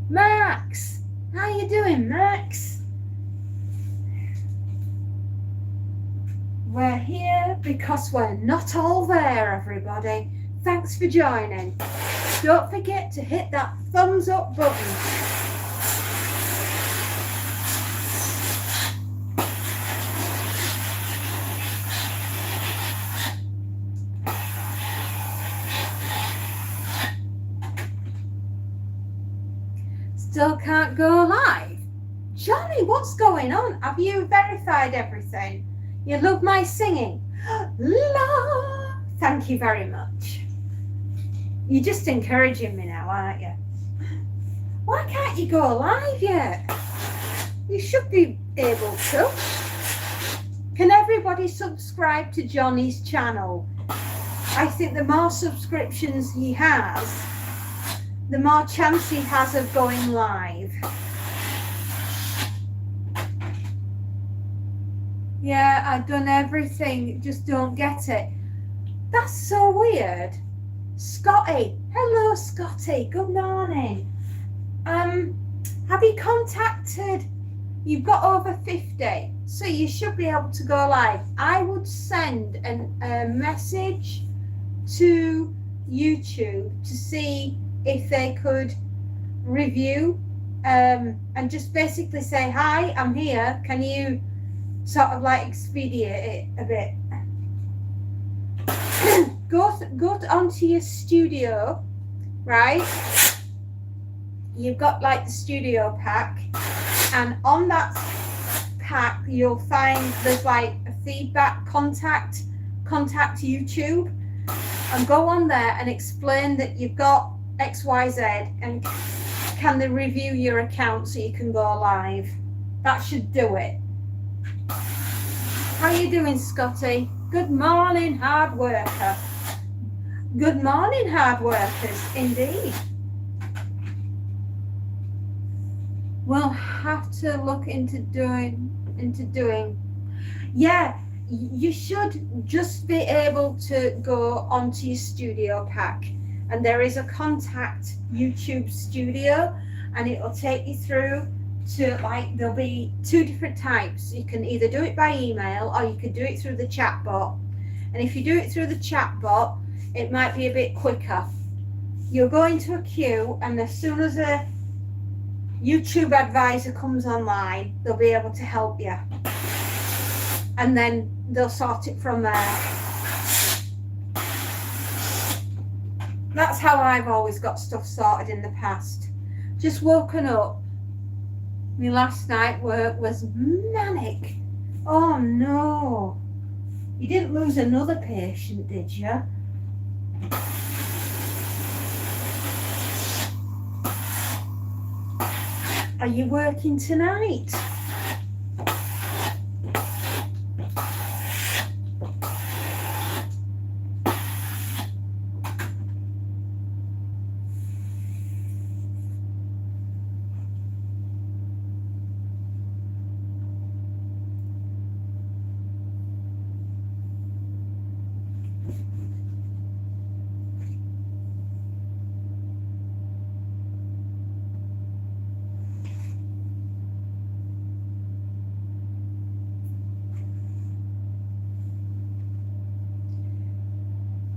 Max, how you doing, Max? We're here because we're not all there, everybody. Thanks for joining. Don't forget to hit that thumbs up button. Still can't go live. Johnny, what's going on? Have you verified everything? You love my singing? La! Thank you very much. You're just encouraging me now, aren't you? Why can't you go live yet? You should be able to. Can everybody subscribe to Johnny's channel? I think the more subscriptions he has, the more chance he has of going live. Yeah, I've done everything, just don't get it. That's so weird. Scotty, hello Scotty, good morning. Have you contacted, you've got over 50, so you should be able to go live. I would send a message to YouTube to see if they could review and just basically say, hi, I'm here, can you sort of like expedite it a bit? go onto your studio, right? You've got like the studio pack, and on that pack you'll find there's like a feedback contact YouTube, and go on there and explain that you've got XYZ and can they review your account so you can go live. That should do it. How you doing, Scotty? Good morning, hard worker. Good morning, hard workers, indeed. We'll have to look into doing. Yeah, you should just be able to go onto your studio pack and there is a contact YouTube studio, and it'll take you through to, like, there'll be two different types. You can either do it by email or you could do it through the chat bot. And if you do it through the chat bot, it might be a bit quicker. You'll go into a queue, and as soon as a YouTube advisor comes online, they'll be able to help you, and then they'll sort it from there. That's how I've always got stuff sorted in the past. Just woken up. My last night work was manic. Oh no. You didn't lose another patient, did you? Are you working tonight?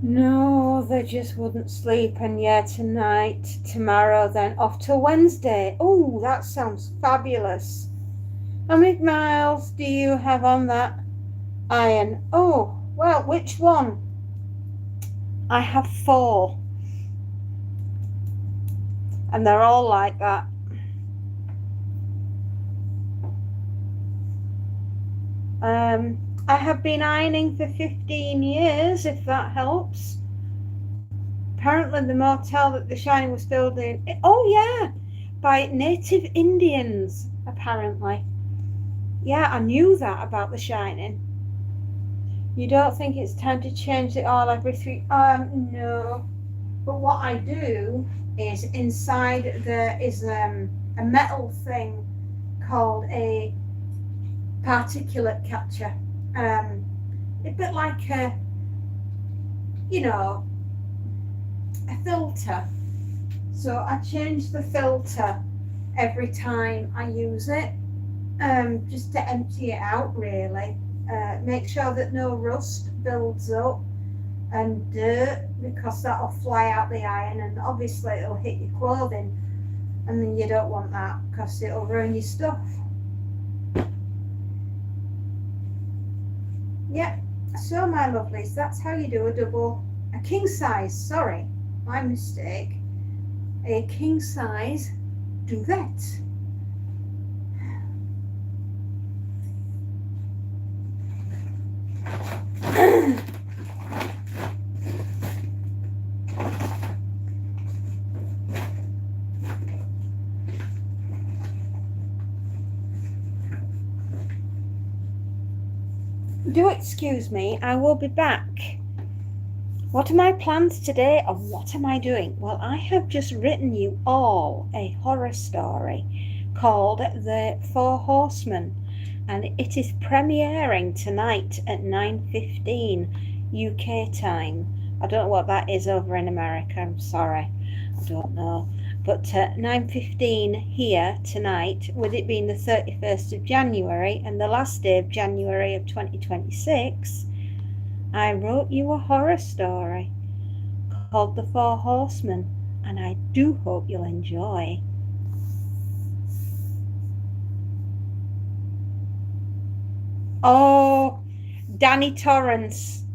No, they just wouldn't sleep. And yeah, tonight, tomorrow, then off till Wednesday. Oh, that sounds fabulous. How many miles do you have on that iron? Oh, well, which one? I have 4. And they're all like that. I have been ironing for 15 years, if that helps. Apparently the motel that The Shining was filmed in, oh yeah, by native Indians, apparently. Yeah, I knew that about The Shining. You don't think it's time to change it all every 3? No. But what I do is, inside there is a metal thing called a particulate catcher. A bit like a filter. So I change the filter every time I use it, just to empty it out, really. Make sure that no rust builds up and dirt, because that'll fly out the iron, and obviously it'll hit your clothing, and then you don't want that because it'll ruin your stuff. Yep. So my lovelies, that's how you do a king size, sorry, my mistake, a king size duvet. Do excuse me, I will be back. What are my plans today, and what am I doing? Well, I have just written you all a horror story called The Four Horsemen, and it is premiering tonight at 9:15 UK time. I don't know what that is over in America, I'm sorry, I don't know. But 9:15 here tonight, with it being the 31st of January and the last day of January of 2026, I wrote you a horror story called The Four Horsemen, and I do hope you'll enjoy. Oh, Danny Torrance.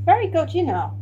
Very good, you know.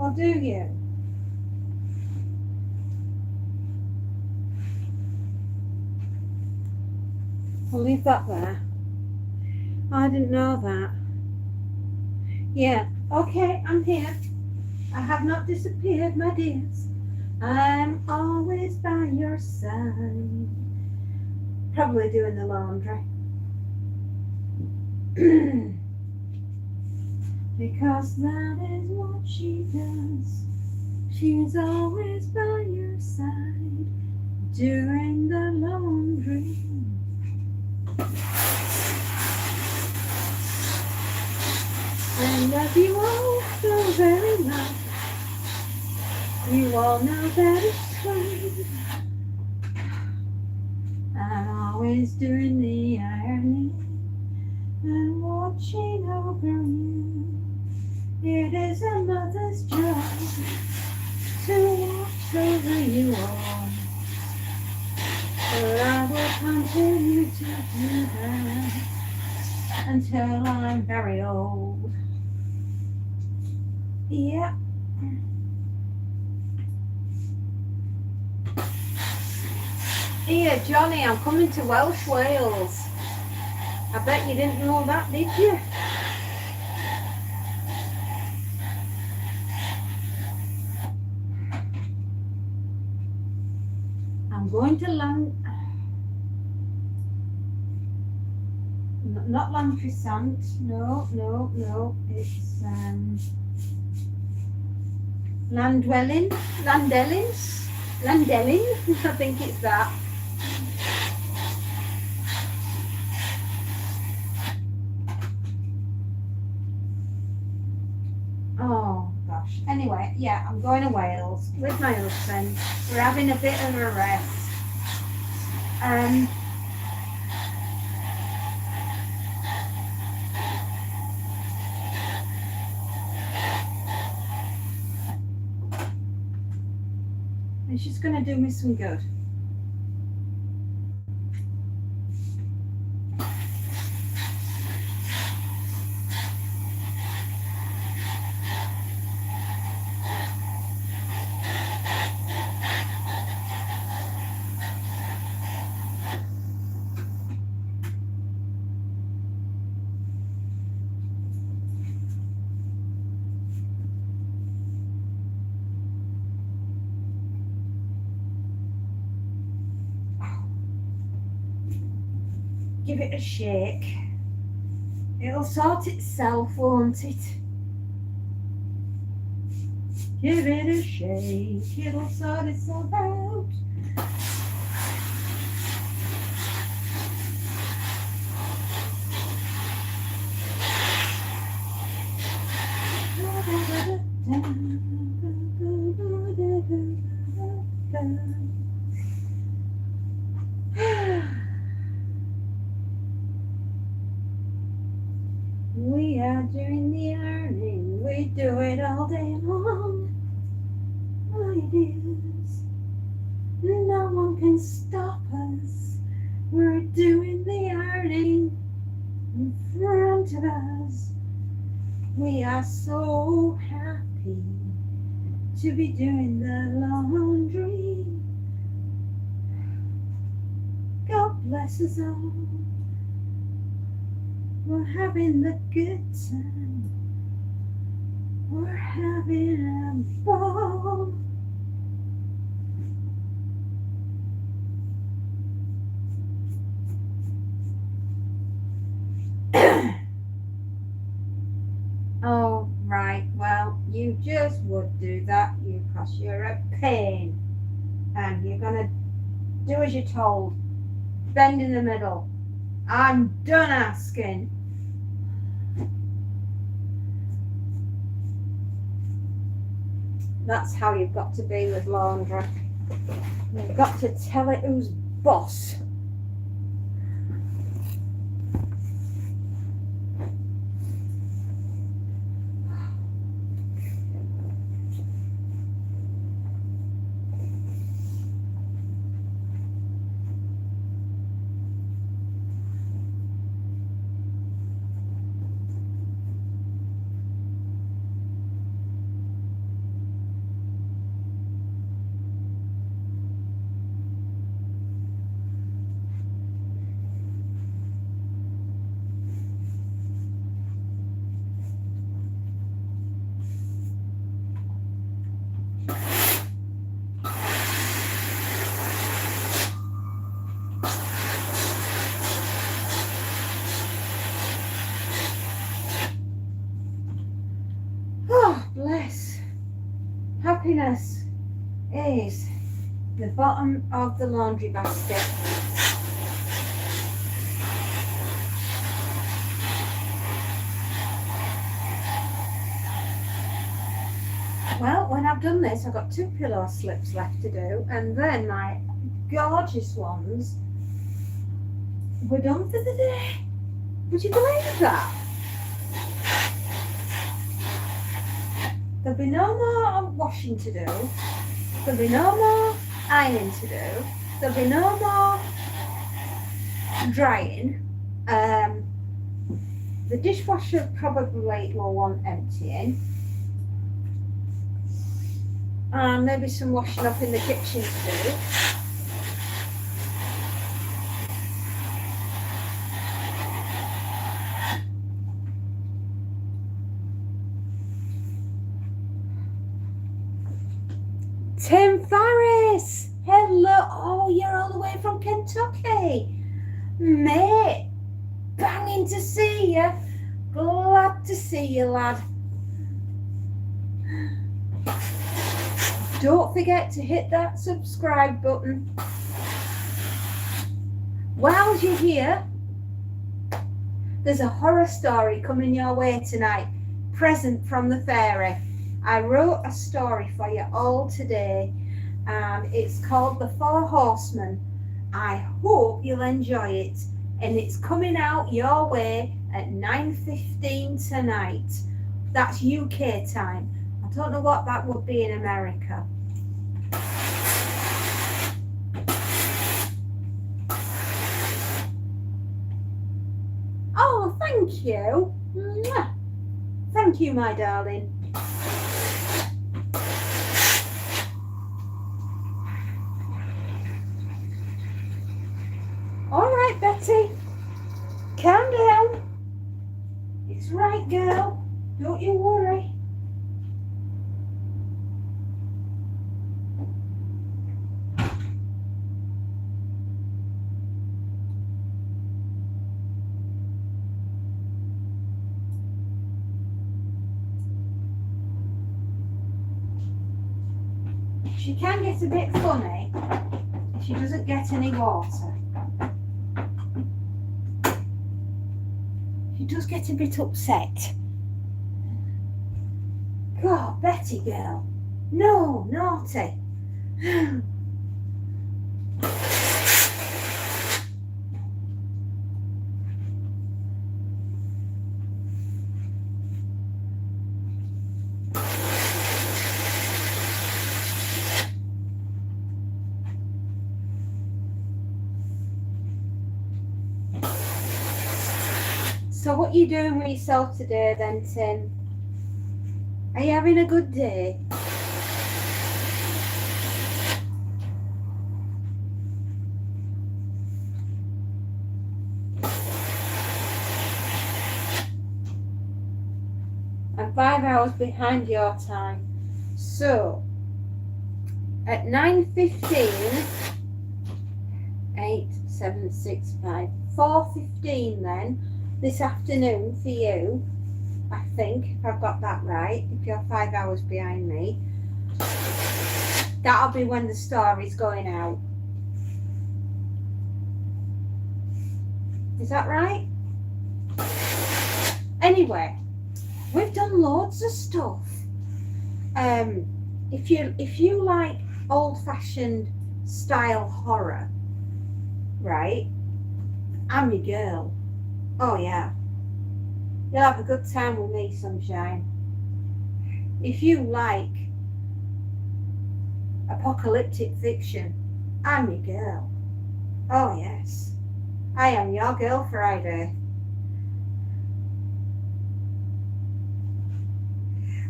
Or do you? I'll leave that there. I didn't know that. Yeah, okay, I'm here. I have not disappeared, my dears. I'm always by your side. Probably doing the laundry. Because that is what she does. She's always by your side doing the laundry. I love you all so very much. You all know that it's true. I'm always doing the ironing and watching over you. It is a mother's job to watch over you all. But I will continue to do that until I'm very old. Yeah. Here, Johnny, I'm coming to Welsh Wales. I bet you didn't know that, did you? I'm going to not Lantrysant, no, it's Landellin, I think it's that. Oh gosh, anyway, yeah, I'm going to Wales with my husband. We're having a bit of a rest. It's just going to do me some good. Give it a shake. It'll sort itself, won't it? Give it a shake, it'll sort itself out. We are doing the ironing, we do it all day long, my dears. No one can stop us, we're doing the ironing in front of us. We are so happy to be doing the laundry. God bless us all. We're having the good time. We're having a ball. Oh, right. Well, you just would do that, you, because you're a pain. And you're going to do as you're told. Bend in the middle. I'm done asking. That's how you've got to be with laundry. You've got to tell it who's boss. bless. Happiness is the bottom of the laundry basket. Well, when I've done this, I've got 2 pillow slips left to do, and then my gorgeous ones were done for the day. Would you believe that? There'll be no more washing to do. There'll be no more ironing to do. There'll be no more drying. The dishwasher probably will want emptying. And maybe some washing up in the kitchen to do. Tim Farris, hello. Oh, you're all the way from Kentucky. Mate, banging to see you. Glad to see you, lad. Don't forget to hit that subscribe button. While you're here, there's a horror story coming your way tonight. Present from the fairy. I wrote a story for you all today, and it's called The Four Horsemen. I hope you'll enjoy it, and it's coming out your way at 9:15 tonight. That's UK time. I don't know what that would be in America. Oh, thank you. Mwah. Thank you, my darling. All right, Betty. Calm down. It's right, girl. Don't you worry. She can get a bit funny if she doesn't get any water. She does get a bit upset. God, Betty girl. No, naughty. So what are you doing with yourself today then, Tim? Are you having a good day? I'm 5 hours behind your time. So, at 9:15, 8, 7, 6, 5, 4:15 then, this afternoon for you, I think, if I've got that right, if you're 5 hours behind me, that'll be when the story's going out. Is that right? Anyway, we've done loads of stuff. If you like old-fashioned style horror, right, I'm your girl. Oh yeah, you'll have a good time with me, sunshine. If you like apocalyptic fiction, I'm your girl. Oh yes, I am your girl Friday.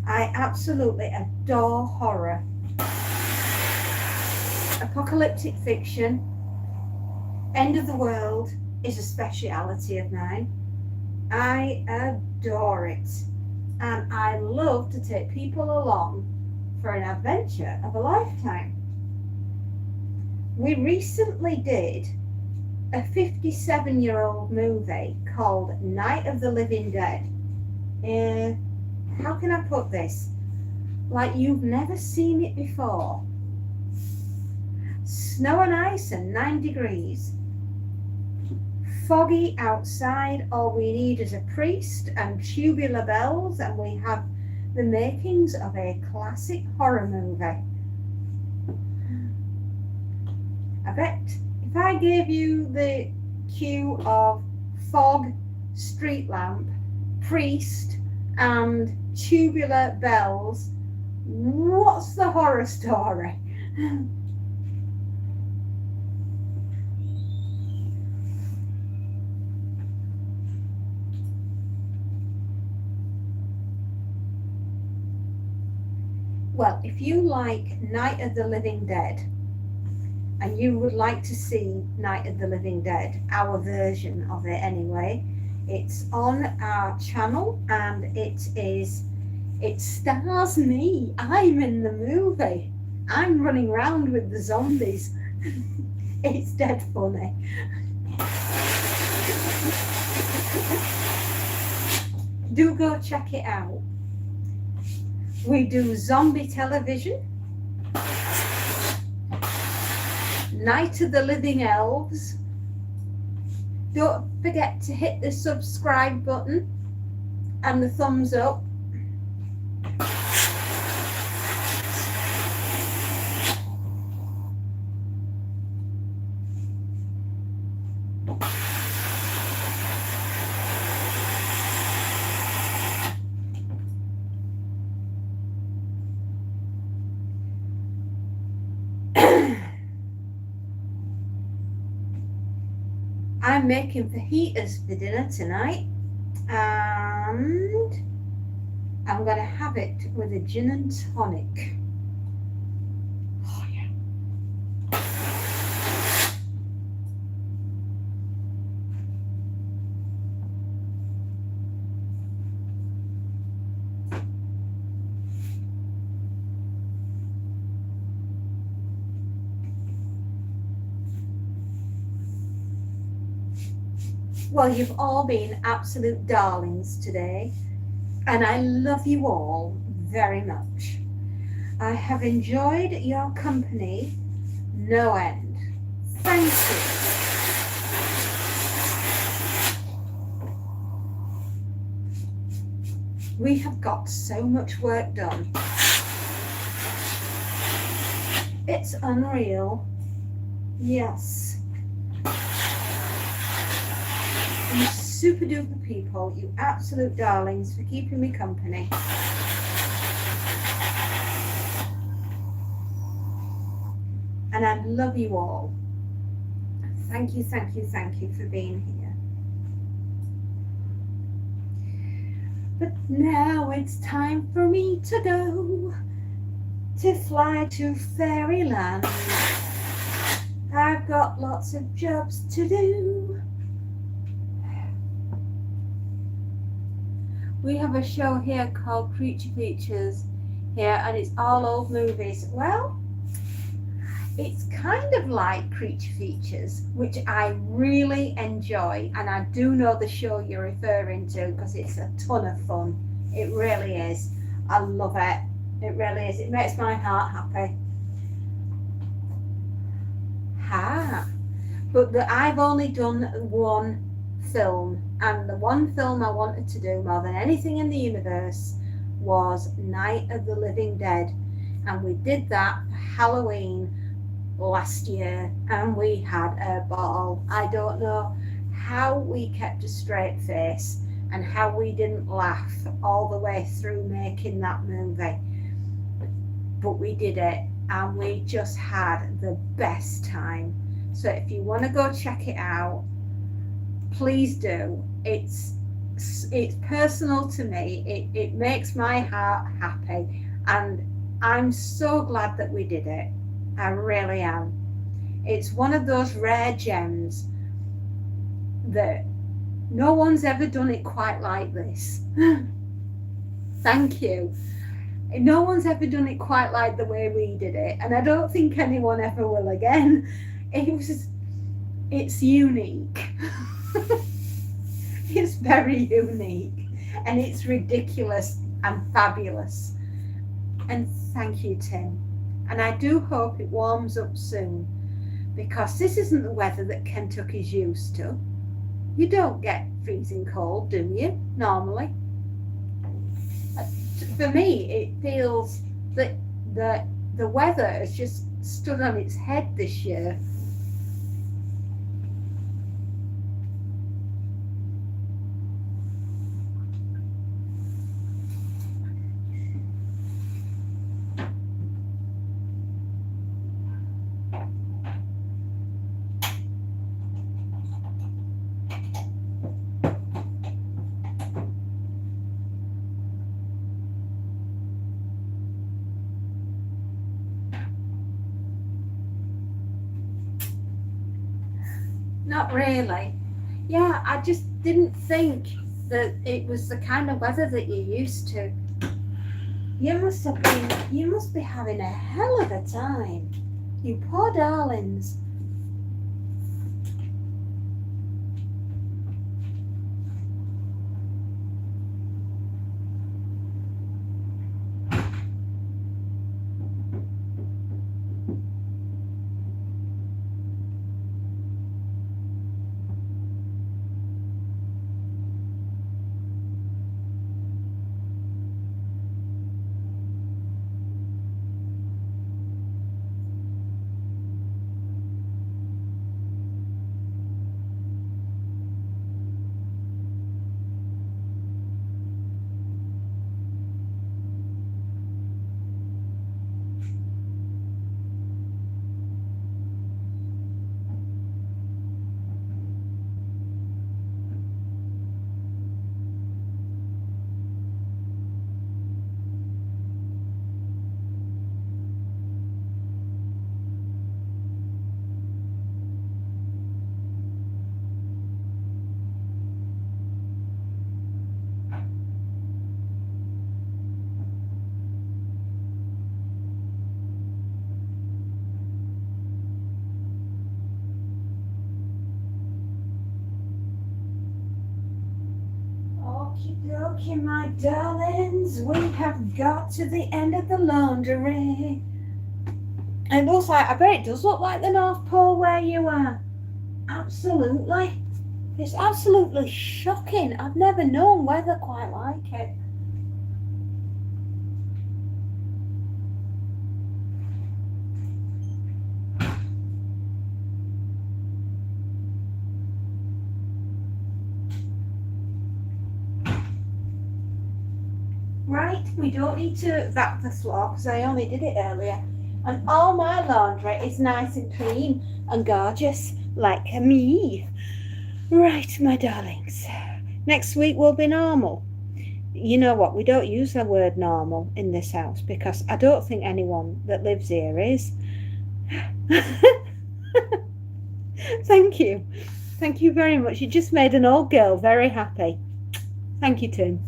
I absolutely adore horror. Apocalyptic fiction, end of the world, is a speciality of mine. I adore it, and I love to take people along for an adventure of a lifetime. We recently did a 57-year-old movie called Night of the Living Dead. How can I put this? like you've never seen it before. Snow and ice and 9 degrees. Foggy outside, all we need is a priest and tubular bells, and we have the makings of a classic horror movie. I bet if I gave you the cue of fog, street lamp, priest, and tubular bells, what's the horror story? Well, if you like Night of the Living Dead, and you would like to see Night of the Living Dead, our version of it anyway, it's on our channel, and it stars me. I'm in the movie. I'm running around with the zombies. It's dead funny. Do go check it out. We do zombie television, Night of the Living Elves. Don't forget to hit the subscribe button and the thumbs up. I'm making fajitas for dinner tonight, and I'm going to have it with a gin and tonic. Oh, yeah. Well, you've all been absolute darlings today, and I love you all very much. I have enjoyed your company no end. Thank you. We have got so much work done. It's unreal. Yes. You super duper people, you absolute darlings, for keeping me company. And I love you all. Thank you, thank you, thank you for being here. But now it's time for me to go, to fly to fairyland. I've got lots of jobs to do. We have a show here called Creature Features here, and it's all old movies. Well, it's kind of like Creature Features, which I really enjoy, and I do know the show you're referring to because it's a ton of fun. It really is. I love it. It really is. It makes my heart happy. But I've only done one film, and the one film I wanted to do more than anything in the universe was Night of the Living Dead, and we did that for Halloween last year, and we had a ball. I don't know how we kept a straight face and how we didn't laugh all the way through making that movie, but we did it, and we just had the best time. So if you want to go check it out, please do. It's personal to me. It makes my heart happy, and I'm so glad that we did it. I really am. It's one of those rare gems that no one's ever done it quite like this. Thank you. No one's ever done it quite like the way we did it, and I don't think anyone ever will again. It's unique. It's very unique, and it's ridiculous and fabulous. And thank you, Tim. And I do hope it warms up soon, because this isn't the weather that Kentucky's used to. You don't get freezing cold, do you, normally? For me, it feels that the weather has just stood on its head this year. Not really. Yeah, I just didn't think that it was the kind of weather that you're used to. You must be having a hell of a time. You poor darlings. Okie dokie, my darlings, we have got to the end of the laundry. It looks like, I bet it does look like the North Pole where you are. Absolutely. It's absolutely shocking. I've never known weather quite like it. Right, we don't need to vac the floor because I only did it earlier. And all my laundry is nice and clean and gorgeous, like me. Right, my darlings. Next week will be normal. You know what? We don't use the word normal in this house because I don't think anyone that lives here is. Thank you. Thank you very much. You just made an old girl very happy. Thank you, Tim.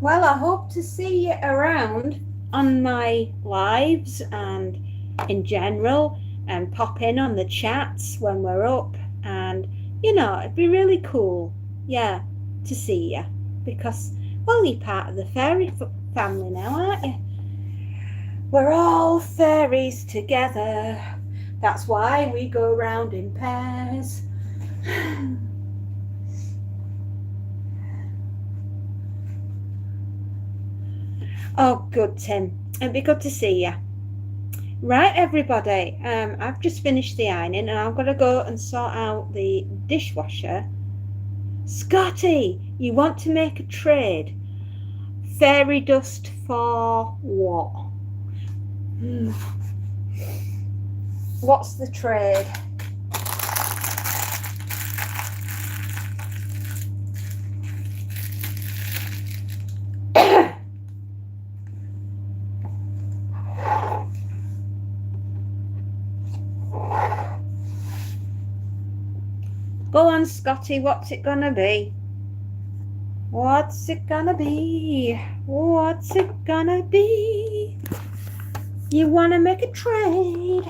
Well, I hope to see you around on my lives and in general, and pop in on the chats when we're up. And, you know, it'd be really cool, yeah, to see you because, well, you're part of the fairy family now, aren't you? We're all fairies together. That's why we go round in pairs. Oh, good, Tim. It'd be good to see you. Right, everybody. I've just finished the ironing and I'm going to go and sort out the dishwasher. Scotty, you want to make a trade? Fairy dust for what? What's the trade? Go on, Scotty, what's it gonna be? What's it gonna be? What's it gonna be? You wanna make a trade?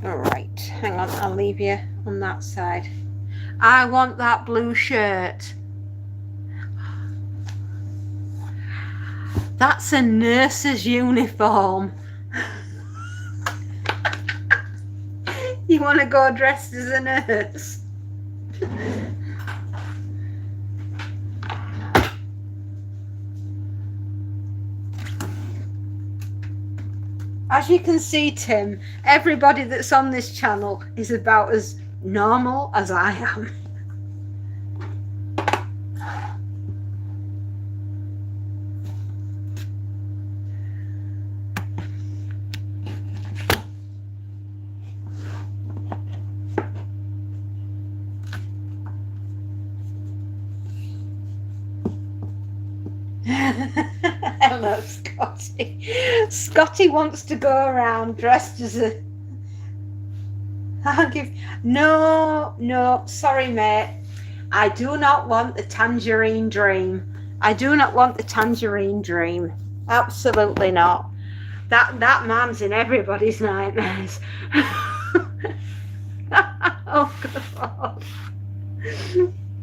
Alright, hang on, I'll leave you on that side. I want that blue shirt. That's a nurse's uniform. You want to go dressed as a nurse? As you can see, Tim, everybody that's on this channel is about as normal as I am. Hello, Scotty. Scotty wants to go around dressed as a... No, sorry, mate. I do not want the tangerine dream. I do not want the tangerine dream. Absolutely not. That man's in everybody's nightmares. Oh, God.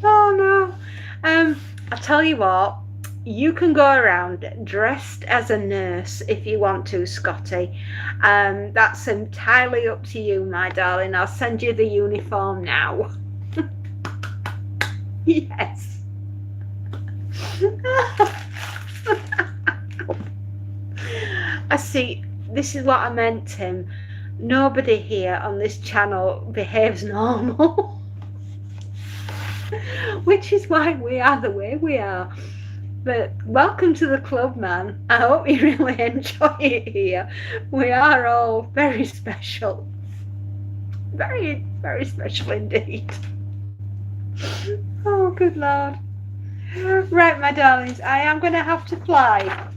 Oh, no. I'll tell you what. You can go around dressed as a nurse if you want to, Scotty. That's entirely up to you, my darling. I'll send you the uniform now. Yes. I see. This is what I meant, Tim. Nobody here on this channel behaves normal. Which is why we are the way we are. But welcome to the club, man. I hope you really enjoy it here. We are all very special. Very, very special indeed. Oh, good Lord. Right, my darlings, I am going to have to fly.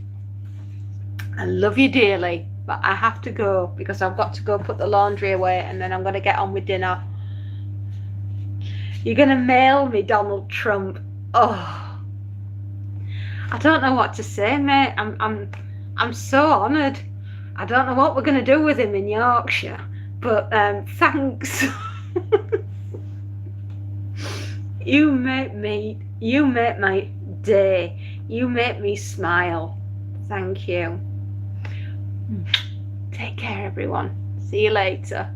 I love you dearly, but I have to go because I've got to go put the laundry away and then I'm going to get on with dinner. You're going to mail me Donald Trump. Oh. I don't know what to say, mate. I'm so honoured. I don't know what we're going to do with him in Yorkshire, but thanks. You make my day. You make me smile. Thank you. Take care, everyone. See you later.